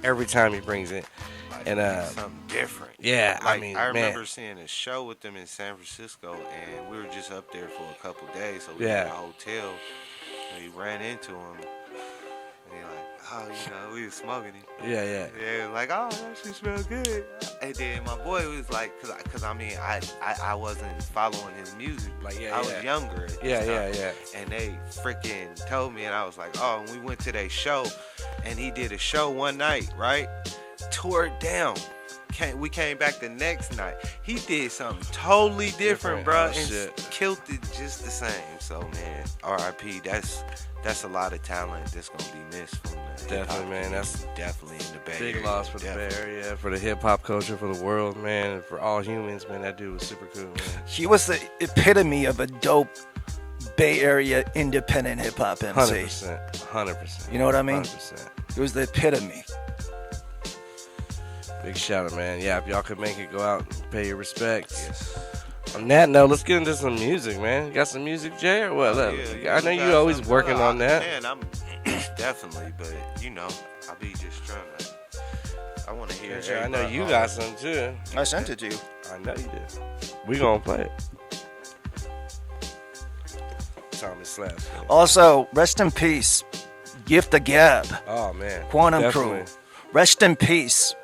every time he brings it. like, And something different. yeah, Like, I mean, I remember man. seeing a show with them in San Francisco, and we were just up there for a couple days, so we Yeah. had a hotel, and we ran into him, and he like, oh, we was smoking it. Yeah. Yeah, like, oh, that shit smell good. And then my boy was like, cause I mean, I wasn't following his music. Like, I was younger. At this time. Yeah. And they freaking told me, and I was like, oh, and we went to their show, and he did a show one night, right? Tore it down. We came back the next night. He did something totally different, bro, Oh, and shit. killed it just the same. So, man, R.I.P. That's a lot of talent that's gonna be missed from the Definitely, hip-hop man. That's community. Definitely in the Bay big Area. loss for the Bay Area, for the hip hop culture, for the world, man, and for all humans, man. That dude was super cool, man. He was the epitome of a dope Bay Area independent hip hop MC. 100%. You know what I mean? 100%. It was the epitome. Big shout out, man. Yeah, if y'all could make it, go out and pay your respects. Yes. On that note, let's get into some music, man. You got some music, Jay, or what? Yeah, I know we you got always some- working on that. Man, I'm definitely, but I be just trying to. I want to hear. I know everybody you on got it. some too. I sent it to you. I know you did. We gonna play it. Tommy Slaps. man. Also, rest in peace, Gift the Gab, Oh man. Quantum Definitely. Crew. Rest in peace,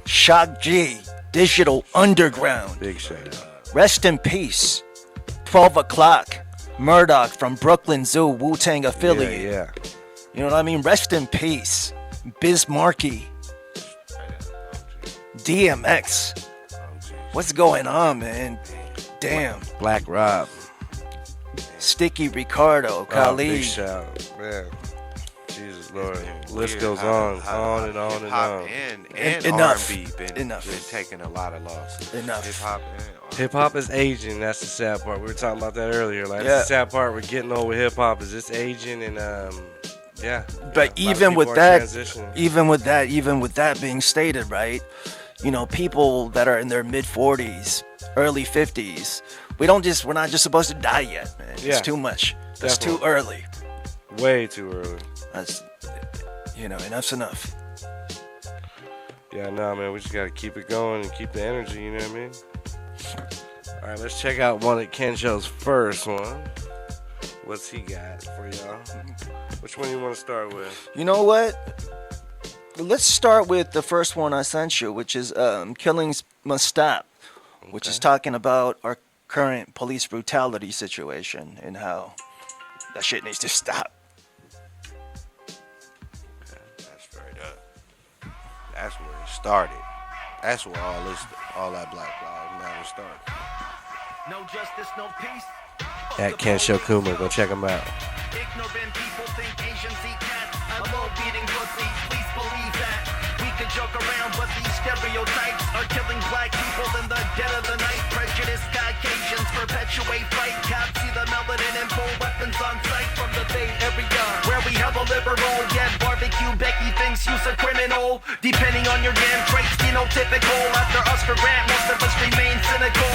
Shock G, Digital Underground. Big shout out. Rest in peace, 12 o'clock, Murdoch from Brooklyn Zoo, Wu-Tang affiliate. Yeah. You know what I mean? Rest in peace, Biz Markie, DMX. What's going on, man? Damn. Black Rob. Sticky Ricardo, Oh, big Khalid. shout out. Man. Jesus Lord. It's been List weird goes how on and hip-hop on. and Enough. R&B been Enough. taking a lot of losses. Enough. Hip hop and R&B. Hip hop is aging. That's the sad part. We were talking about that earlier. Like Yeah. that's the sad part. We're getting old with hip hop. Is it's aging and yeah. But Yeah, a lot of even people with are that, transitioning. even with that being stated, right? people that are in their mid 40s, early 50s. We're not just supposed to die yet, man. Yeah. It's too much. That's Definitely. too early. Way too early. That's, enough's enough. Yeah, no, man, we just gotta keep it going and keep the energy, you know what I mean? All right, let's check out one of Kensho's first one. What's he got for y'all? Which one you want to start with? You know what? Let's start with the first one I sent you, which is Killings Must Stop, which is talking about our current police brutality situation and how that shit needs to stop. That's straight up. That's where it started. That's where all that Black Lives Matter started. No justice, no peace. At Kensho Kuma, go check him out. Ignorant people think Asians eat cats. I love eating pussy, please believe that. We can joke around, but these stereotypes are killing black people in the dead of the night. Prejudice Caucasians perpetuate fight. Cops see the melanin and pull weapons on sight from the Bay Area, where we have a liberal, yet barbecue Becky thinks you's a criminal. Depending on your damn traits, phenotypical. After Oscar Grant, most of us remain cynical.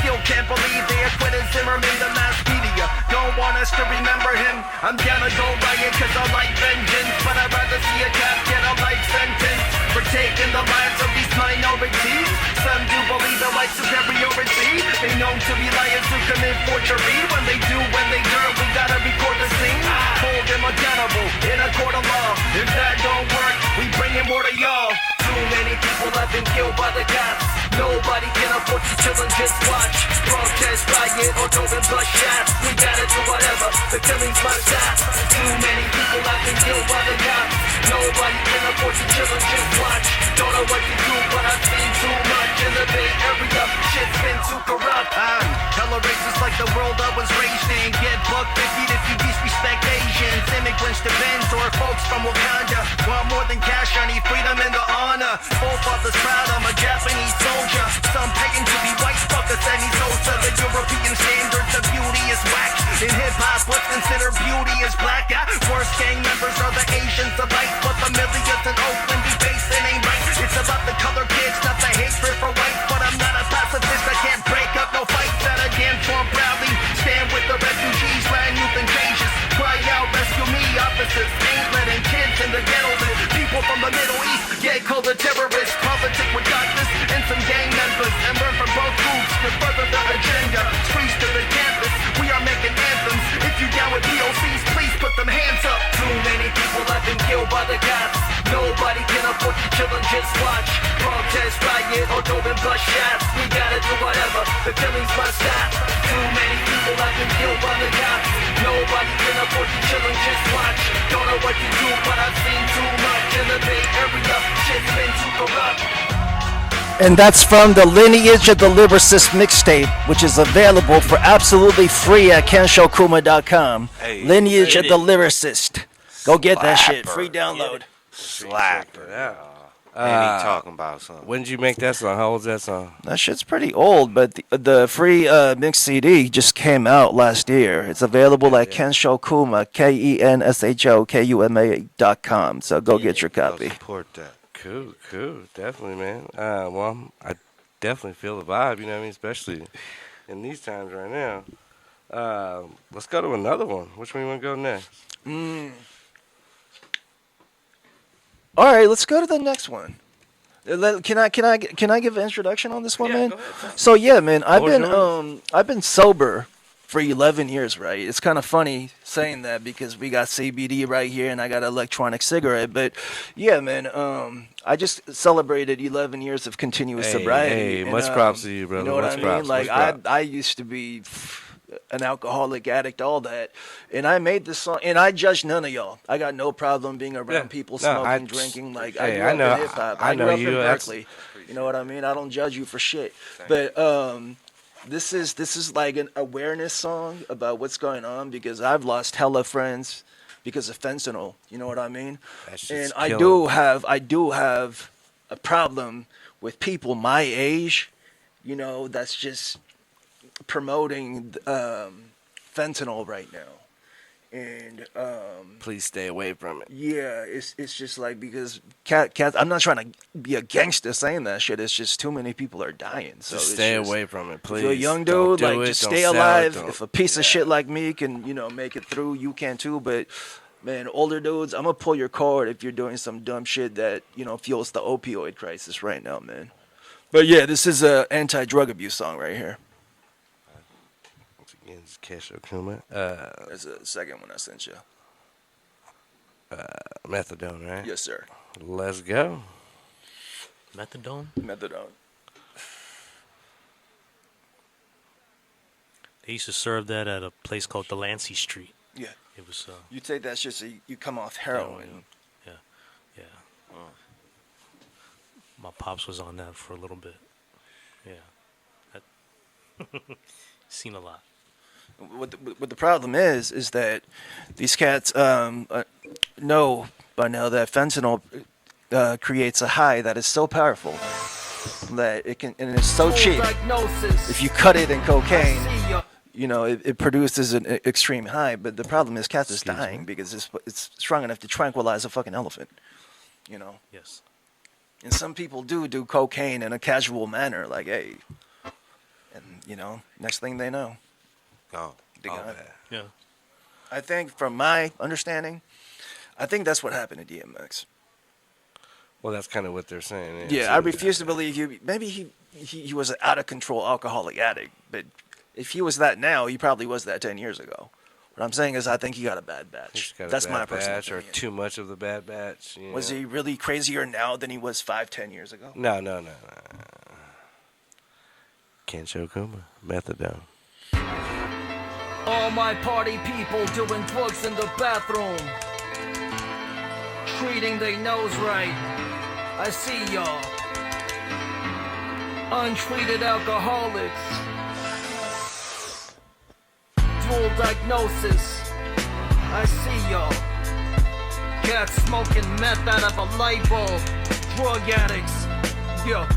Still can't believe they acquitted Zimmerman, the mass media don't want us to remember him. I'm down to go riot cause I like vengeance, but I'd rather see a cop get a life sentence for taking the lives of these minorities. Some do believe the white superiority. They known to be liars who commit forgery. When they do, we gotta record the scene. Hold them accountable in a court of law. If that don't work, we bring in more to y'all. Too many people have been killed by the cops. Nobody can afford to chill and just watch. Protest, riot, or throw them bus shots. We gotta do whatever, the killings must stop. Too many people have been killed by the cops. Nobody can afford to chill and just watch. Don't know what to do, but I've seen too much in the Bay Area. Shit's been too corrupt. I'm hella racist like the world I was raised in. Get buck 50 if you disrespect Asians. Immigrants to Benz or folks from Wakanda. Want more than cash, I need freedom and the honor. Both fathers proud, I'm a Japanese soldier. Some paying to be white, fuck a Sammy Sosa. The European standards of beauty is whack. In hip-hop, what's considered beauty is black. Worst gang members are the Asians of light. But the millions in Oakland be facing ain't right. It's about the color kids, not the hatred for white. But I'm not a pacifist, I can't break up no fights. At a dance floor proudly, stand with the refugees, land youth in cages. Cry out, rescue me, officers ain't letting kids in the ghetto live. People from the Middle East get called a terrorist. Politic with darkness and some gang members. And learn from both groups to further the agenda. Streets to the campus, we are making anthems. If you down with POCs, please put them hands up. Too many people have been killed by the cops. Nobody can afford to chill and just watch. Protest, riot, or throw them bus shots. We gotta do whatever, the killings must stop. Too many people have been killed by the cops. Nobody can afford to chill and just watch. Don't know what to do, but I've seen too much in the Bay Area. Shit's been too corrupt. And that's from the Lineage of the Lyricist mixtape, which is available for absolutely free at KenshoKuma.com. Hey, Lineage of the Lyricist. Go get that shit. Free download. Slapper. Yeah. And he talking about something. When did you make that song? How old's that song? That shit's pretty old, but the free mix CD just came out last year. It's available at Kensho Kuma, KenShoKuma.com. So go get your Go copy. support that. Cool. Definitely, man. Well, I definitely feel the vibe, you know what I mean? Especially in these times right now. Let's go to another one. Which one you want to go next? All right, let's go to the next one. Can I give an introduction on this one, Yeah, man? go ahead. So yeah, man, I've What was been I've been sober for 11 years, right? It's kind of funny saying that because we got CBD right here and I got an electronic cigarette, but yeah, man, I just celebrated 11 years of continuous sobriety. Hey, and, much props to you, brother. You know what Much I mean? props, Like much props. I used to be an alcoholic addict, all that, and I made this song, and I judge none of y'all. I got no problem being around Yeah. people No, smoking, drinking. Like hey, I I grew know- up in hip hop. I I grew know up you. in That's- Berkeley. You know what I mean? I don't judge you for shit. But this is like an awareness song about what's going on because I've lost hella friends because of fentanyl. You know what I mean? That shit's And I killing. do have a problem with people my age, you know, that's just promoting fentanyl right now. And Please stay away from it. yeah, it's just like because cats. I'm not trying to be a gangster saying that shit. It's just too many people are dying. So Just it's stay just, away from it, please. If you're a young Don't dude, do like it, just don't stay sell it, alive. don't- If a piece of yeah. shit like me can, make it through, you can too. But man, older dudes, I'm gonna pull your cord if you're doing some dumb shit that fuels the opioid crisis right now, man. But yeah, this is a anti-drug abuse song right here. Once again, it's Kensho Kuma. That's the second one I sent you. Methadone, right? Yes, sir. Let's go. Methadone. Methadone. They used to serve that at a place called Delancey Street. Yeah. It was. You take that shit so you come off heroin. Yeah. My pops was on that for a little bit. Yeah. That seen a lot. What the problem is that these cats know by now that fentanyl creates a high that is so powerful that it can, and it's so cheap. If you cut it in cocaine, it produces an extreme high. But the problem is cats is dying because it's strong enough to tranquilize a fucking elephant. Yes. And some people do cocaine in a casual manner, like, hey, and next thing they know, Oh, they got it. bad. Yeah. I think, from my understanding, I think that's what happened to DMX. Well, that's kind of what they're saying. Yeah, I refuse to believe maybe he was an out of control alcoholic addict, but if he was that now, he probably was that 10 years ago. What I'm saying is, I think he got a bad batch. That's my personal batch, or opinion. too much of the bad batch. Was he really crazier now than he was 5-10 years ago? No. Kensho Kuma, Methadone. All my party people doing drugs in the bathroom, treating their nose right. I see y'all. Untreated alcoholics, dual diagnosis. I see y'all. Cats smoking meth out of a light bulb. Drug addicts. Yeah.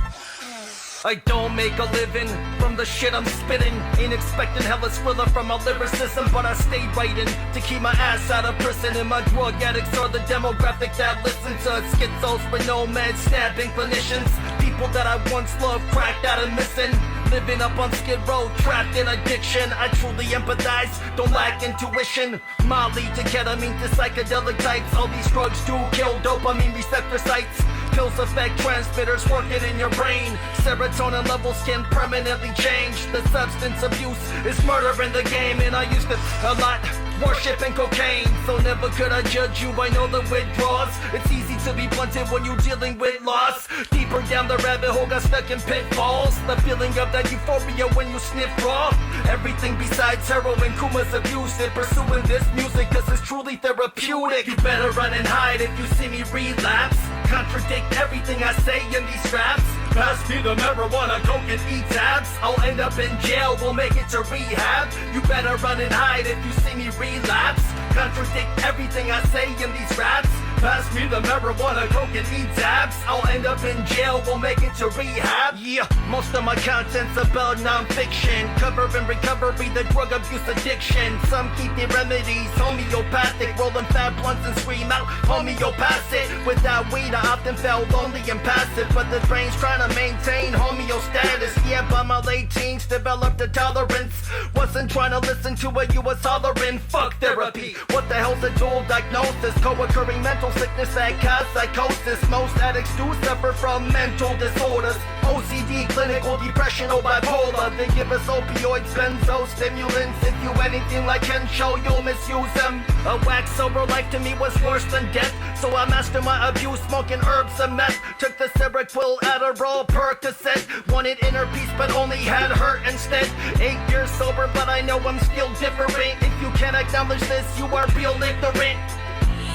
I don't make a living from the shit I'm spitting. Ain't expecting hella thriller from my lyricism, but I stay writing to keep my ass out of prison. And my drug addicts are the demographic that listen to schizos with no meds, stabbing clinicians. People that I once loved cracked out and missing. Living up on Skid Row, trapped in addiction. I truly empathize, don't lack intuition. Molly to ketamine to psychedelic types. All these drugs do kill dopamine receptor sites. Pills affect transmitters working in your brain. Serotonin levels can permanently change. The substance abuse is murder in the game. And I used to a lot worshiping cocaine, so never could I judge you. I know the withdrawals. It's easy to be blunted when you're dealing with loss. Deeper down the rabbit hole, got stuck in pitfalls. The feeling of that euphoria when you sniff raw. Everything besides heroin, Kuma's abusive. Pursuing this music cause it's truly therapeutic. You better run and hide if you see me relapse. Contradict everything I say in these raps. Pass me the marijuana, coke and eat tabs. I'll end up in jail, we'll make it to rehab. You better run and hide if you see me relapse. Contradict everything I say in these raps. Pass me the marijuana, coke and eat tabs. I'll end up in jail, we'll make it to rehab. Yeah, most of my content's about non-fiction. Cover and recovery, the drug abuse addiction. Some keep their remedies homeopathic. Rolling fat blunts and scream out homeopathic. Without weed I often felt lonely and passive, but the brain's trying to maintain homeostatus. Yeah, by my late teens developed a tolerance. Wasn't trying to listen to what you was hollering. Fuck therapy, what the hell's a dual diagnosis? Co-occurring mental sickness that cause psychosis. Most addicts do suffer from mental disorders. OCD, clinical depression, or bipolar. They give us opioids, benzo, stimulants. If you anything like Kensho, you'll misuse them. A wax sober life to me was worse than death, so I mastered my abuse, smoking herbs and meth. Took the Seroquel, Adderall, Percocet. Wanted inner peace but only had hurt instead. 8 years sober but I know I'm still different. If you can't acknowledge this, you are real ignorant.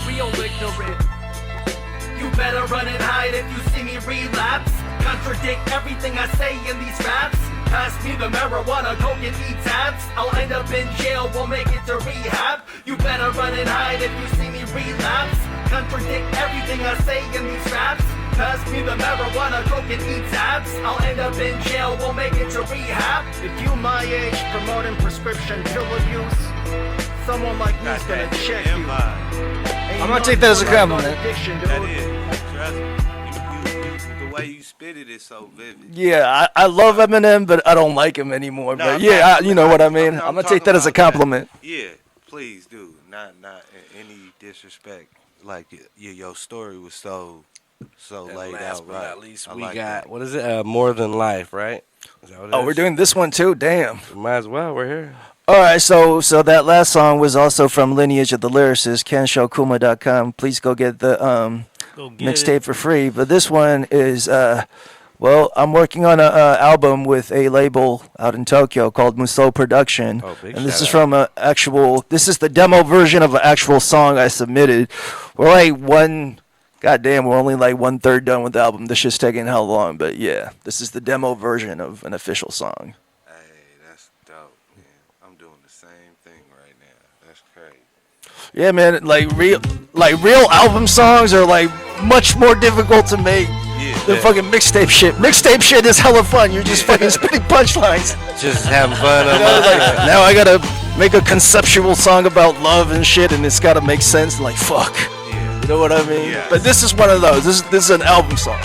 Real ignorant. You better run and hide if you see me relapse. Contradict everything I say in these raps. Pass me the marijuana, coke and eat tabs. I'll end up in jail, we'll make it to rehab. You better run and hide if you see me relapse. Contradict everything I say in these raps. Pass me the marijuana, coke and eat tabs. I'll end up in jail, we'll make it to rehab. If you my age promoting prescription pill abuse, someone like me's Got gonna that check hidden you. vibe. I'm gonna take that as a compliment. That is. Trust me. The way you spit it is so vivid. Yeah, I love Eminem, but I don't like him anymore. No, but I'm yeah, not- you know what I mean. I'm I'm gonna talking take that as a about that. compliment. Yeah, please do. Not any disrespect. Like your story was so And laid last out but right. not least, I we like got, that. what is it? More Than Life, right? Is that what it Oh, we're is? doing this one too. Damn. Might as well. We're here. All right, so that last song was also from Lineage of the Lyricist, KenshoKuma.com. Please go get the Go get mixtape it. for free. But this one is, well, I'm working on an album with a label out in Tokyo called Muso Production. Oh, big And this shout is out. from this is the demo version of an actual song I submitted. We're only like 1/3 done with the album. This shit's taking how long? But yeah, this is the demo version of an official song. Hey, that's dope, man. I'm doing the same thing right now. That's crazy. Yeah, man, like real album songs are like much more difficult to make than fucking mixtape shit. Mixtape shit is hella fun. You're just fucking spitting punchlines. Just having fun. You know, like, now I gotta make a conceptual song about love and shit, and it's gotta make sense. Like fuck, Yeah. you know what I mean? Yes. But this is one of those. This is an album song.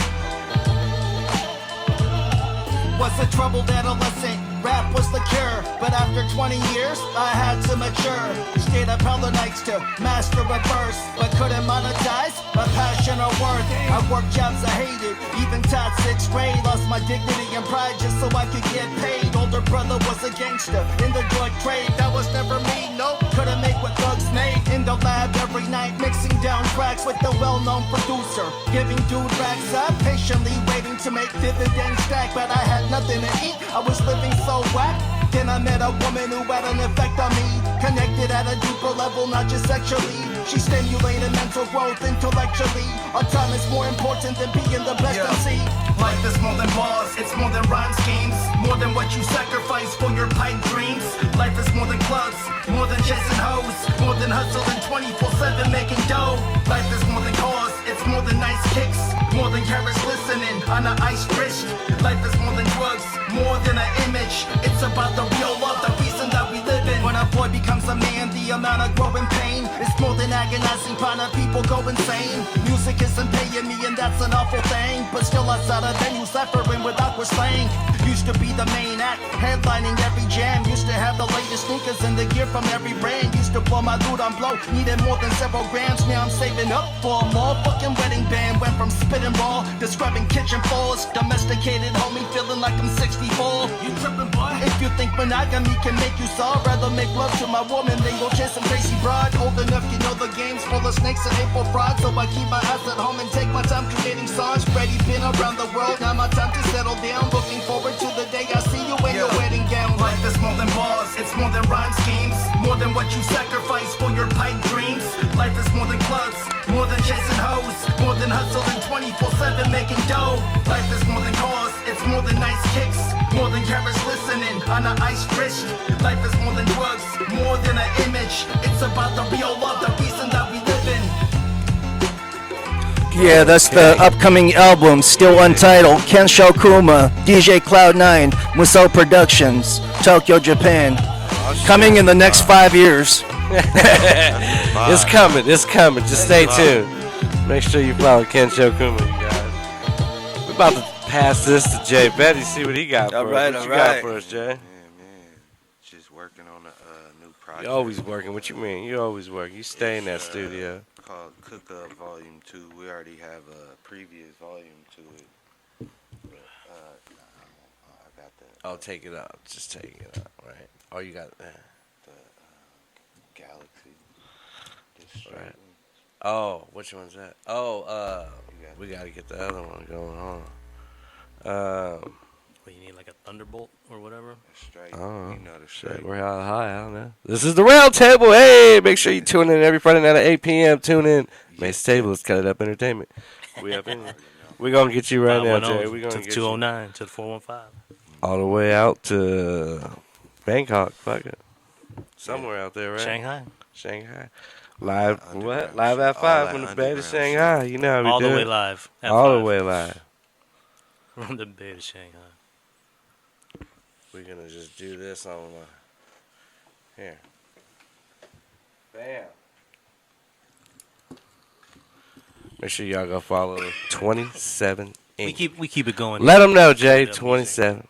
Was a troubled adolescent, rap was the cure. But after 20 years, I had to mature. Stayed up hella nights to master a verse, but couldn't monetize my passion or worth. I worked jobs I hated, even taught 6th grade. Lost my dignity and pride just so I could get paid. Older brother was a gangster in the drug trade. That was never me, nope. Couldn't make what thugs made. In the lab every night, mixing down tracks with the well-known producer. Giving dude racks up, patiently waiting to make dividends stack. But I had nothing to eat, I was living so whack. Then I met a woman who had an effect on me. Connected at a deeper level, not just sexually. She stimulated mental growth intellectually. Our time is more important than being the best MC. Life is more than bars, it's more than rhyme schemes. More than what you sacrifice for your pipe dreams. Life is more than clubs, more than chasing hoes. More than hustling 24/7 making dough. Life is more than cars, it's more than nice kicks. More than carrots listening on an ice wrist. Life is more than drugs, more than an image. It's about the real love, the reason that we live in. When a boy becomes a man, the amount of growing pain is more than agonizing, trying to people go insane. Music isn't paying me and that's an awful thing. But still outside of venues, suffering with awkward slang. Used to be the main act, headlining every jam. Used to have the latest sneakers and the gear from every brand. Used to blow my loot on blow, needed more than several grams. Now I'm saving up for a motherfucking wedding band. Went from spitting raw, describing kitchen floors. Domesticated homie, feeling like I'm 64. You tripping, boy? If you think monogamy can make you sour, rather make love to my woman than go chase some crazy broad. Old enough, you know the game's full of snakes and April fraud. So I keep my ass at home and take my time creating songs. Ready, been around the world, now my time to settle down. Looking forward to the day I see you in your wedding gown. Life is more than bars, it's more than rhyme schemes. More than what you sacrifice for your pipe dreams. Life is more than clubs, more than chasing hoes. More than hustling 24/7 making dough. Life is more than cars, it's more than nice kicks. More than carrots listening on an ice wrist. Life is more than drugs, more than an image. It's about the real love, the reason that we live in. Yeah, that's the upcoming album, still untitled. Kensho Kuma, DJ Cloud9, Muso Productions, Tokyo, Japan. Coming in the next 5 years. It's coming. It's coming. Just stay tuned. Make sure you follow Kensho Kuma, you guys. We're about to pass this to Jay Feddy, see what he got for us. What you got for us, Jay? Man. Just working on a new project. You always working. What you mean? You always work. You stay in that studio. Called Cook Up Volume 2. We already have a previous volume to it. But, I got the Oh, take it out. Just take it out, right? Oh, you got that. Galaxy. This straight Right. one. Oh, which one's that? Oh, we gotta get the other one going on. What, you need like a thunderbolt or whatever? Straight. Oh, You know the shit, straight. we're high. I don't know. This is the round table. Hey, make sure you tune in every Friday night at 8 p.m. Tune in. Mace Table. Let's cut it up entertainment. We up in here. We're gonna get you right now, Jay. We're to gonna the get 209 to the 415. you all the way out to Bangkok. Fuck it. Somewhere out there, right? Shanghai. Live. Underground What? Live shit. at All 5 that from the Bay to underground Shanghai. You know how we All do the way it. live. At All 5. the way live. From the Bay to Shanghai. We're gonna just do this on here. Bam. Make sure y'all go follow 27 We Inc. keep it going. Let them know, Jay. Yeah, 27.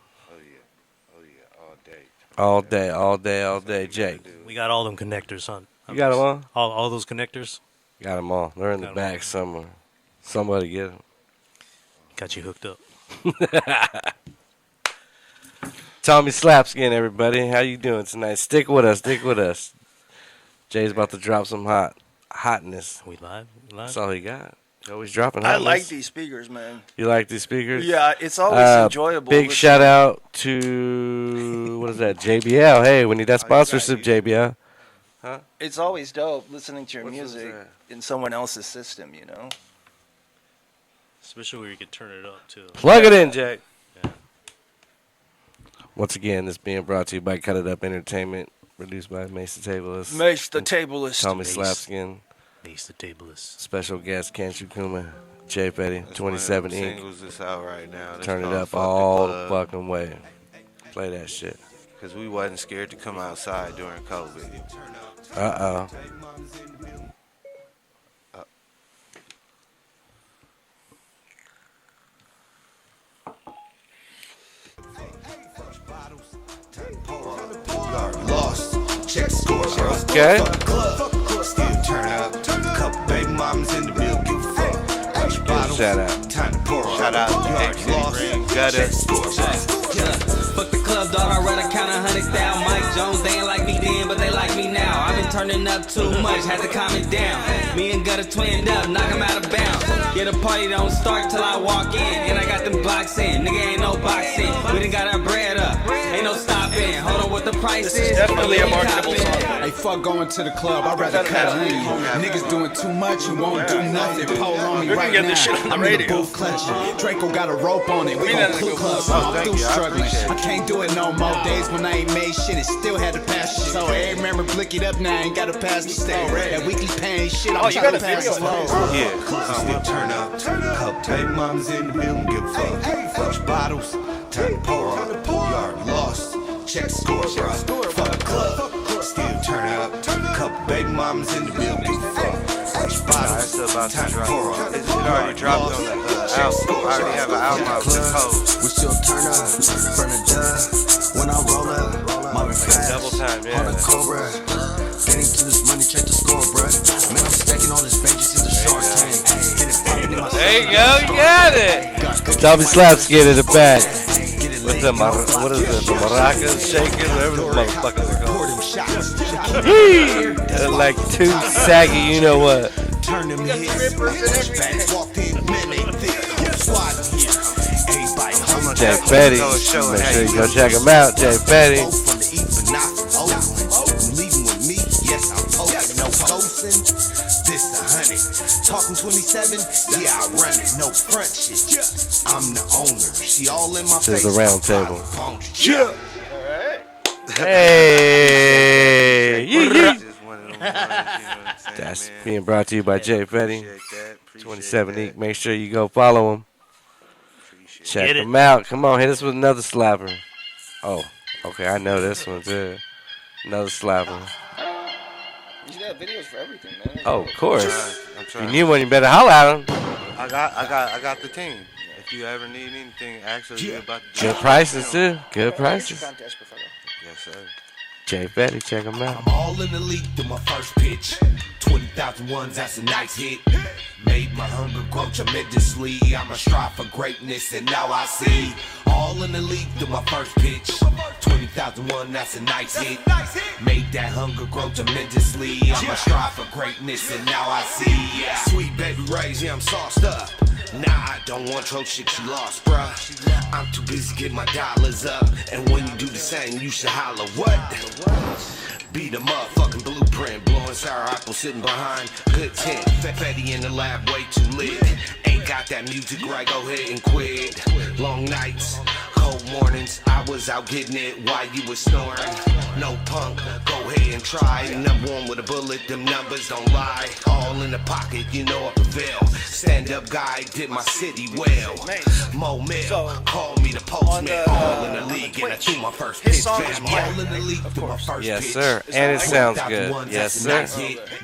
Oh yeah, All day, Jay. We got all them connectors, huh? You got them all? All those connectors. Got them all. They're in the Got 'em all. back somewhere. Somebody get them. Got you hooked up. Tommy Slapskin, everybody. How you doing tonight? Stick with us. Jay's about to drop some hotness. We live? That's all he got. He's always dropping I hotness. like these speakers, man. You like these speakers? Yeah, it's always enjoyable. Big listening. shout out to, what is that, JBL. Hey, we need that sponsorship, JBL. Huh? It's always dope listening to your What's music that? in someone else's system, you know? Especially where you can turn it up too. Plug it in, Jay. Yeah. Once again, this being brought to you by Cut It Up Entertainment, produced by Mace the Tableless, Mace the Tableless. Tommy Mace. Slapskin, Ace the tableless. special guest Kensho Kuma, Jay Feddy, 27 Inc. Singles that's out right now. Turn it up all the fucking way. Play that shit. Because we wasn't scared to come outside during COVID. Uh-oh. Lost. Check score, bro. Okay. Still turn up. Couple baby mamas in the bill, give a fuck. Watch bottles. Shout out. Time to pour up. Shout out to You X lost. City Ring, Gutter. Check score, bro. Fuck the club, dog. I'd rather count 100 down. Mike Jones, they ain't like me then, but they like me now. I've been turning up too much, had to calm it down. Me and Gutter twinned up, knock him out of bounds. Yeah, the party don't start till I walk in. And I got them blocks in, nigga ain't no boxing. We done got our bread up, ain't no stopping. Hold on, what the price is? definitely a We marketable copping. song. Hey, fuck going to the club. I'd rather cut a lead. Niggas doing too much and won't do nothing. Pole on me We're gonna right get now. this shit on the I'm in the radio. booth clutching. Draco got a rope on it. We ain't gon' at the cook club. up. Oh, I'm thank through you. I struggling. appreciate it. I can't do it no more days when I ain't made shit and still had to pass shit. So every member blick it up now. Ain't gotta pass the stage. That weekly pain shit. I'm Oh, you trying got to a pass video the of slow. this. Yeah. Still turn up. Couple baby mamas in the building, give a fuck. Watch bottles. Time to pour up. You already lost. Check score, bro. Fuck the club. Still turn up. Couple baby mamas in the building, give a fuck. Watch It's bottles. about to Time to drop. pour up. It already dropped on the album. I already have an album out with Code. We still turn up, burn a dust. When I roll up, my fast. Double time, yeah. On the Cobra. Getting to this money, check the score, bruh. Man, I'm stacking all this bank just in the Shark Tank. Get it poppin' in my There you go, you got it. Tommy Slapskin in the back. What's the what is it? The maracas shaking, whatever the motherfuckers are called. They're like two saggy, you know what? Turn them hits. Flashbacks walked in, man, they thick. SWAT here. Everybody home. Jay Feddy. Make sure you go check him out, Jay Feddy. From the east, but not from Oakland. You leaving with me? Yes, I'm poking. No ghosting. This 100. Talking 27? Yeah, I run it. No front shit. I'm the owner. She all in my This is face. the round table. Yeah. Hey! Yee, yee. Just one of them ones, you know what I'm saying, That's man? being brought to you by Jay Feddy. Appreciate that. Appreciate 27 that. Eek. Make sure you go follow him. Appreciate Check Get it. him out. Come on, hit us with another slapper. Oh, okay, I know this one too. Another slapper. You got videos for everything, man. Oh, of course. I'm If you trying. knew one, you better holler at him. I got the team. If you ever need anything, actually, you're about to Good prices too. Good prices. Contest, por favor. Yes, sir. Jay Feddy, check him out. I'm all in the league through my first pitch. 20,000 ones, that's a nice hit. Made my hunger grow tremendously. I'ma strive for greatness, and now I see. All in the league through my first pitch. 20,001, that's a nice hit. Made that hunger grow tremendously. I'ma strive for greatness, and now I see. Yeah. Sweet baby Ray's, yeah, I'm sauced up. Nah, I don't want your shit, you lost, bruh. I'm too busy getting my dollars up. And when you do the same, you should holler, what? Be the motherfucking blueprint. Blowing sour apple sitting behind. Good tint. Feddy in the lab, way too lit. Ain't got that music right, go ahead and quit. Long nights, cold mornings, I was out getting it while you was snoring. No punk, go ahead and try. Number one with a bullet, them numbers don't lie. All in the pocket, you know I prevail. Stand up guy, did my city well. Mo Mill, call me the postman. All in the league, and I threw my first pitch. Fam, all in the league, threw my first Yes, pitch. sir. And it sounds good. Yes, sir.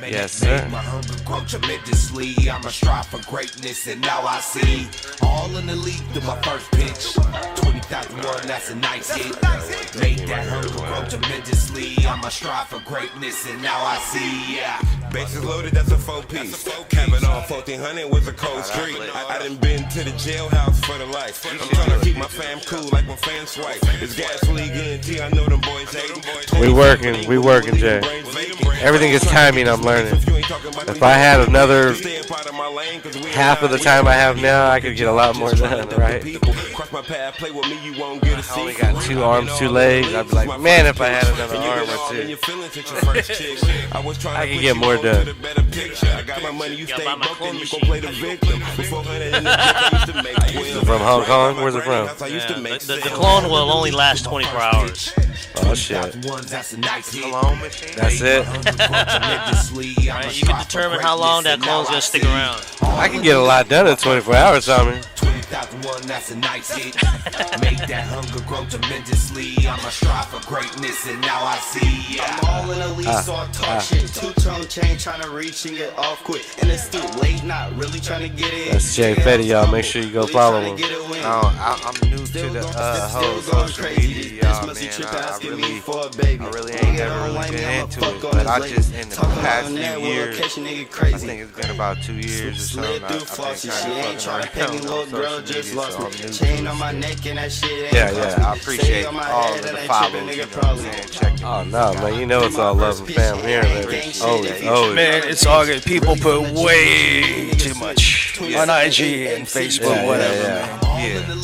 Yes, sir. My hunger grow tremendously. I'ma strive for greatness, and now I see. All in the league, through my first pitch. 20,001, that's a nice hit. Made that hunger grow tremendously. I'ma strive for greatness, and now I see. Yeah. Bases loaded, that's a 4-piece. Cabin on 1400 was a cold street. I done been to the jailhouse for the life. I'm trying to keep my fam cool like my fans swipe. It's gas league NT, I know them boys hate. We working, Jay. Everything is timing, I'm learning. If I had another half of the time I have now, I could get a lot more done, right? I only got 2 arms, 2 legs. I'd be like, man, if I had another arm or 2, I could get more done. I got my money, you stay broke, then you gon' play the victim. From Hong Kong? Where's it from? The clone will only last 24 hours. Oh, shit. That's it. Right, you can determine how long that clone's gonna stick around. I can get a lot done in 24 hours, Tommy. 20,001, that's a nice hit. Make that hunger grow tremendously. I'ma strive for greatness, and now I see. Yeah. I'm all in the lead, so I talk shit. 2-tone chain, trying to reach and get off quick. And it's too late, not really trying to get it. That's Jay Feddy, y'all. Make sure you go follow him. I'm new to the whole social media, y'all, man. I really ain't never really been into it, but I just, in the past few years, I think it's been about 2 years or so, I've been kind of fucking around on social media, so I'm new to it. Yeah, I appreciate all of the follows, you know what I'm saying? Check it. Oh, no, man. You know it's all love and fam here, baby. Always. Man, it's all good. People put way too much on IG and Facebook, whatever, man. Yeah.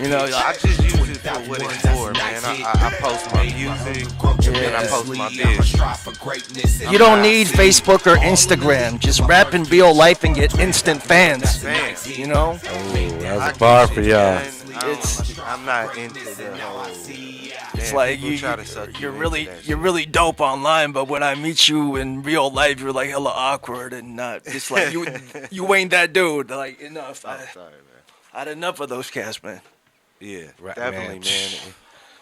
You know, I just use it for what it's for, man. I post my music and I post my business. You don't need Facebook or Instagram. Just rap in real life and get instant fans. You know? That was a bar for y'all. I'm not into the whole. It's like you're really dope online, but when I meet you in real life, you're like hella awkward and not. It's like you ain't that dude. Like enough. I had enough of those cats, man. Yeah, definitely, man.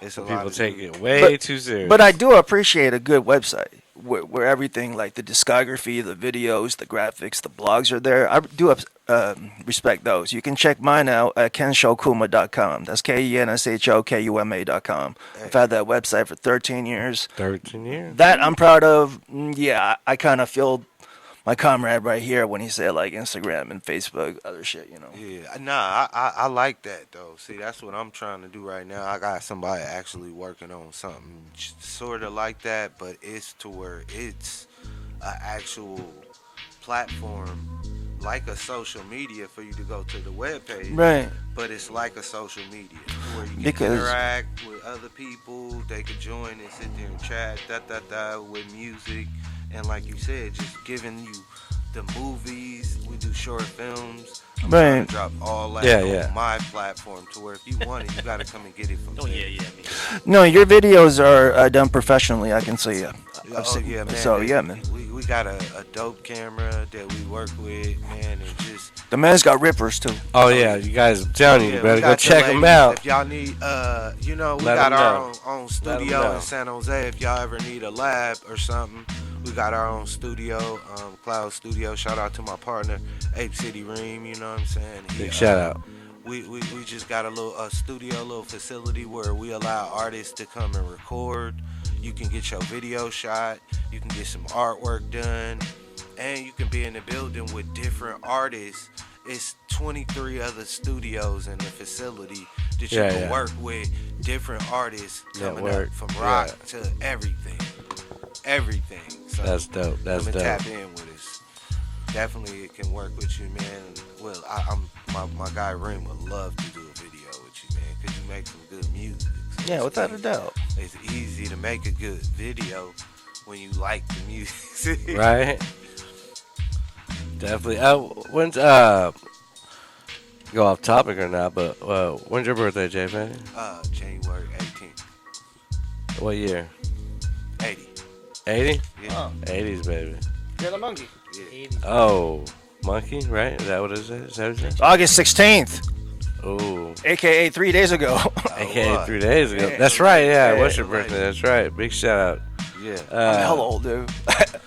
It's a lot People of take it way too serious. But I do appreciate a good website where everything like the discography, the videos, the graphics, the blogs are there. I do respect those. You can check mine out at kenshokuma.com. That's KENSHOKUMA.com. I've had that website for 13 years. 13 years. That I'm proud of. Yeah, I kind of feel my comrade right here when he said like Instagram and Facebook, other shit, you know. Yeah, nah, I like that though. See, that's what I'm trying to do right now. I got somebody actually working on something sort of like that, but it's to where it's an actual platform like a social media for you to go to the webpage. Right. But it's like a social media where you can Because interact with other people. They could join and sit there and chat, with music. And like you said, just giving you the movies. We do short films. I'm trying to drop all that on my platform to where if you want it, you got to come and get it from there. No, your videos are done professionally. I can see you. Yeah, man. So, yeah, man. We got a dope camera that we work with, man, and just... The man's got rippers, too. Oh, yeah. You guys, I'm telling you, we better go got check them out. If y'all need, we Let got 'em our know. own studio in San Jose. If y'all ever need a lab or something, we got our own studio, Cloud Studio. Shout out to my partner, Ape City Ream, you know what I'm saying? Big shout out. We just got a little studio, a little facility where we allow artists to come and record. You can get your video shot. You can get some artwork done. And you can be in the building with different artists. It's 23 other studios in the facility that you can work with. Different artists coming up from rock to everything. Everything. So that's dope. That's come and dope. tap in with us. Definitely it can work with you, man. Well, my guy Reem would love to do a video with you, man, because you make some good music. So Yeah, without a doubt. It's easy to make a good video when you like the music. Right? Definitely. When's go off topic or not, but when's your birthday, Jay Feddy? January 18th. What year? 80. 80? Yeah. Oh. 80s, baby. You're the monkey. Oh, monkey, right? Is that what it is? Is that what it is? August 16th. Ooh. AKA 3 days ago. AKA 3 days ago. That's right, yeah. Yeah. What's your birthday? That's right. Big shout out. Yeah. I'm hella old, dude.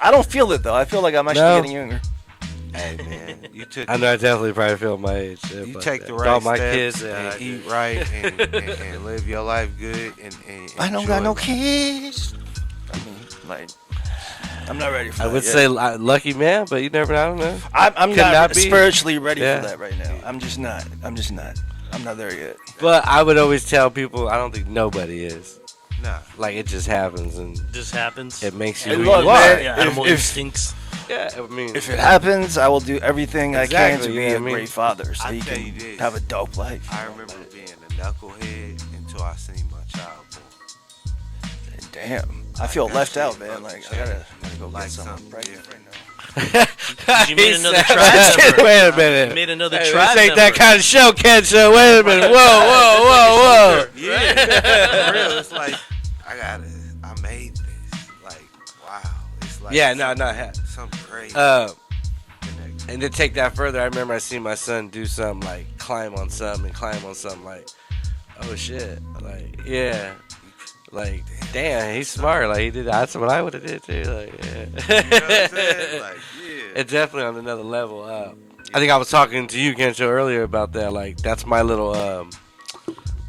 I don't feel it, though. I feel like I'm actually No. getting younger. Hey, man. You took. I know I definitely probably feel my age. You but take the all right my steps kids and eat right and live your life good and I don't got no enjoy- kids. I mean, like, I'm not ready for I that would yet. say lucky man, but you never know. I don't know. I'm Could not be. spiritually ready Yeah. for that right now. I'm just not. I'm not there yet. But I would always tell people I don't think nobody is. Nah. Like it just happens and Just happens. it makes you Hey, who look, you are. man, Yeah, if- animal if- instincts. Yeah, I mean, If it happens, I will do everything I can Exactly, to you be know a what I mean? great father, so I he tell can you this. have a dope life. I remember being a knucklehead until I seen my child born. Damn, I feel That left shit out, man. fucking Like I gotta go Like get someone something pregnant different. right now. You made He another said- tribe member. Wait a minute. You made another Hey, tribe this ain't that member. kind of show, Kensho. Wait a minute. Whoa. Yeah, for real. It's like I made this. Like, wow. It's like Yeah, no. something crazy. And to take that further, I remember I seen my son do something like climb on something, like, oh shit, like yeah, like damn, he's smart. Like he did. That's what I would have did too. Like yeah. You know what I'm saying? Like, yeah. It's definitely on another level. I think I was talking to you, Kensho, earlier about that. Like that's my little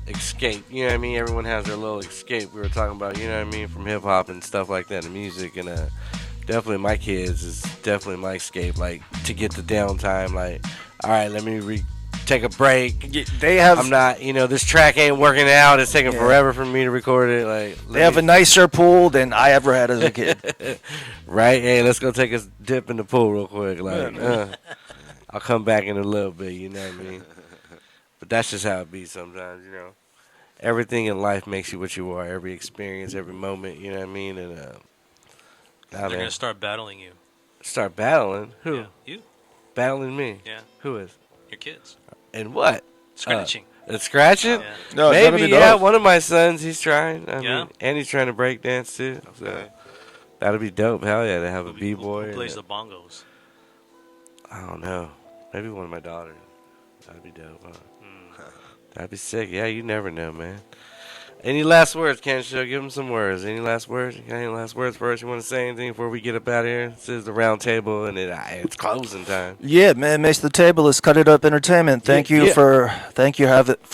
escape. You know what I mean? Everyone has their little escape. We were talking about, you know what I mean, from hip hop and stuff like that, and music, and definitely my kids is definitely my escape. Like to get the downtime. Like, all right, let me take a break. They have. I'm not, this track ain't working out. It's taking forever for me to record it. Like They have a nicer pool than I ever had as a kid. right? Hey, let's go take a dip in the pool real quick. Like, I'll come back in a little bit. You know what I mean? But that's just how it be sometimes. Everything in life makes you what you are. Every experience, every moment. You know what I mean? And They're gonna start battling you. start battling. Who? Yeah, you. Battling me? Yeah. Who is? Your kids. And what? Scratching. Scratching? Yeah. No, it's gonna maybe. be Yeah, dope. one of my sons, he's trying. I Yeah? mean, and he's trying to break dance too. So that'll be dope. Hell yeah, to have a b-boy. Who and plays the bongos? I don't know. Maybe one of my daughters. That'd be dope. Huh? Hmm. That'd be sick. Yeah, you never know, man. Any last words, Kensho? Give him some words. Any last words? You got any last words for us? You want to say anything before we get up out of here? This is the round table, and it's closing time. Yeah, man, Mace the Table is Cut It Up Entertainment. Thank you for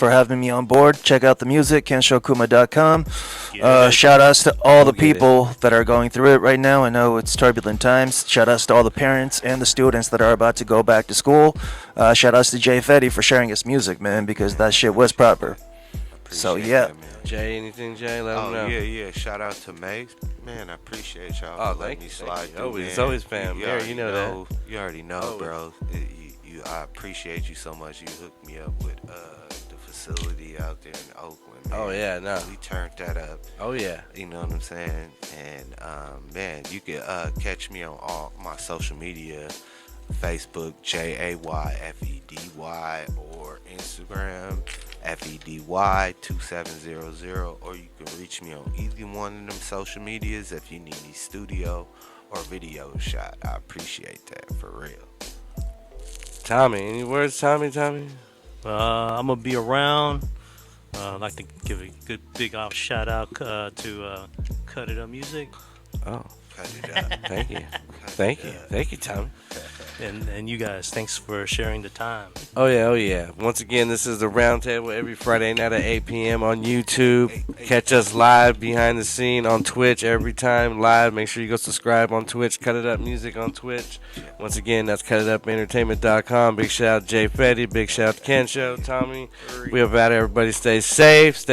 having me on board. Check out the music, KenshoKuma.com. Shout outs to all the people that are going through it right now. I know it's turbulent times. Shout outs to all the parents and the students that are about to go back to school. Shout outs to Jay Feddy for sharing his music, man, because that shit was proper. So yeah. that, man. Jay, anything, Jay? Let him know. Yeah. Shout out to Mace. Man, I appreciate y'all Oh, for letting thank me you, slide thank you. through, Always, man. it's always fam. Yeah, already you know that. You already know, Always. bro. I appreciate you so much. You hooked me up with the facility out there in Oakland, man. Oh, yeah, no. We turned that up. Oh, yeah. You know what I'm saying? And, man, you can catch me on all my social media, Facebook, JAYFEDY, or Instagram, FEDY2700, or you can reach me on either one of them social medias if you need any studio or video shot. I appreciate that, for real. Tommy, any words, Tommy? I'm gonna be around. I'd like to give a good big shout out to Cut It Up Music. Oh, Cut it up. Thank you, Tommy. And you guys, thanks for sharing the time. Oh yeah. Once again, this is the Roundtable every Friday night at 8 p.m. on YouTube. Catch us live behind the scene on Twitch every time live. Make sure you go subscribe on Twitch. Cut It Up Music on Twitch. Once again, that's cutitupentertainment.com. Big shout out Jay Feddy. Big shout out Kensho, Tommy. We are about everybody. Stay safe,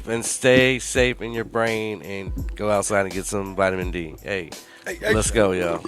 and stay safe in your brain. And go outside and get some vitamin D. Hey, let's go, y'all.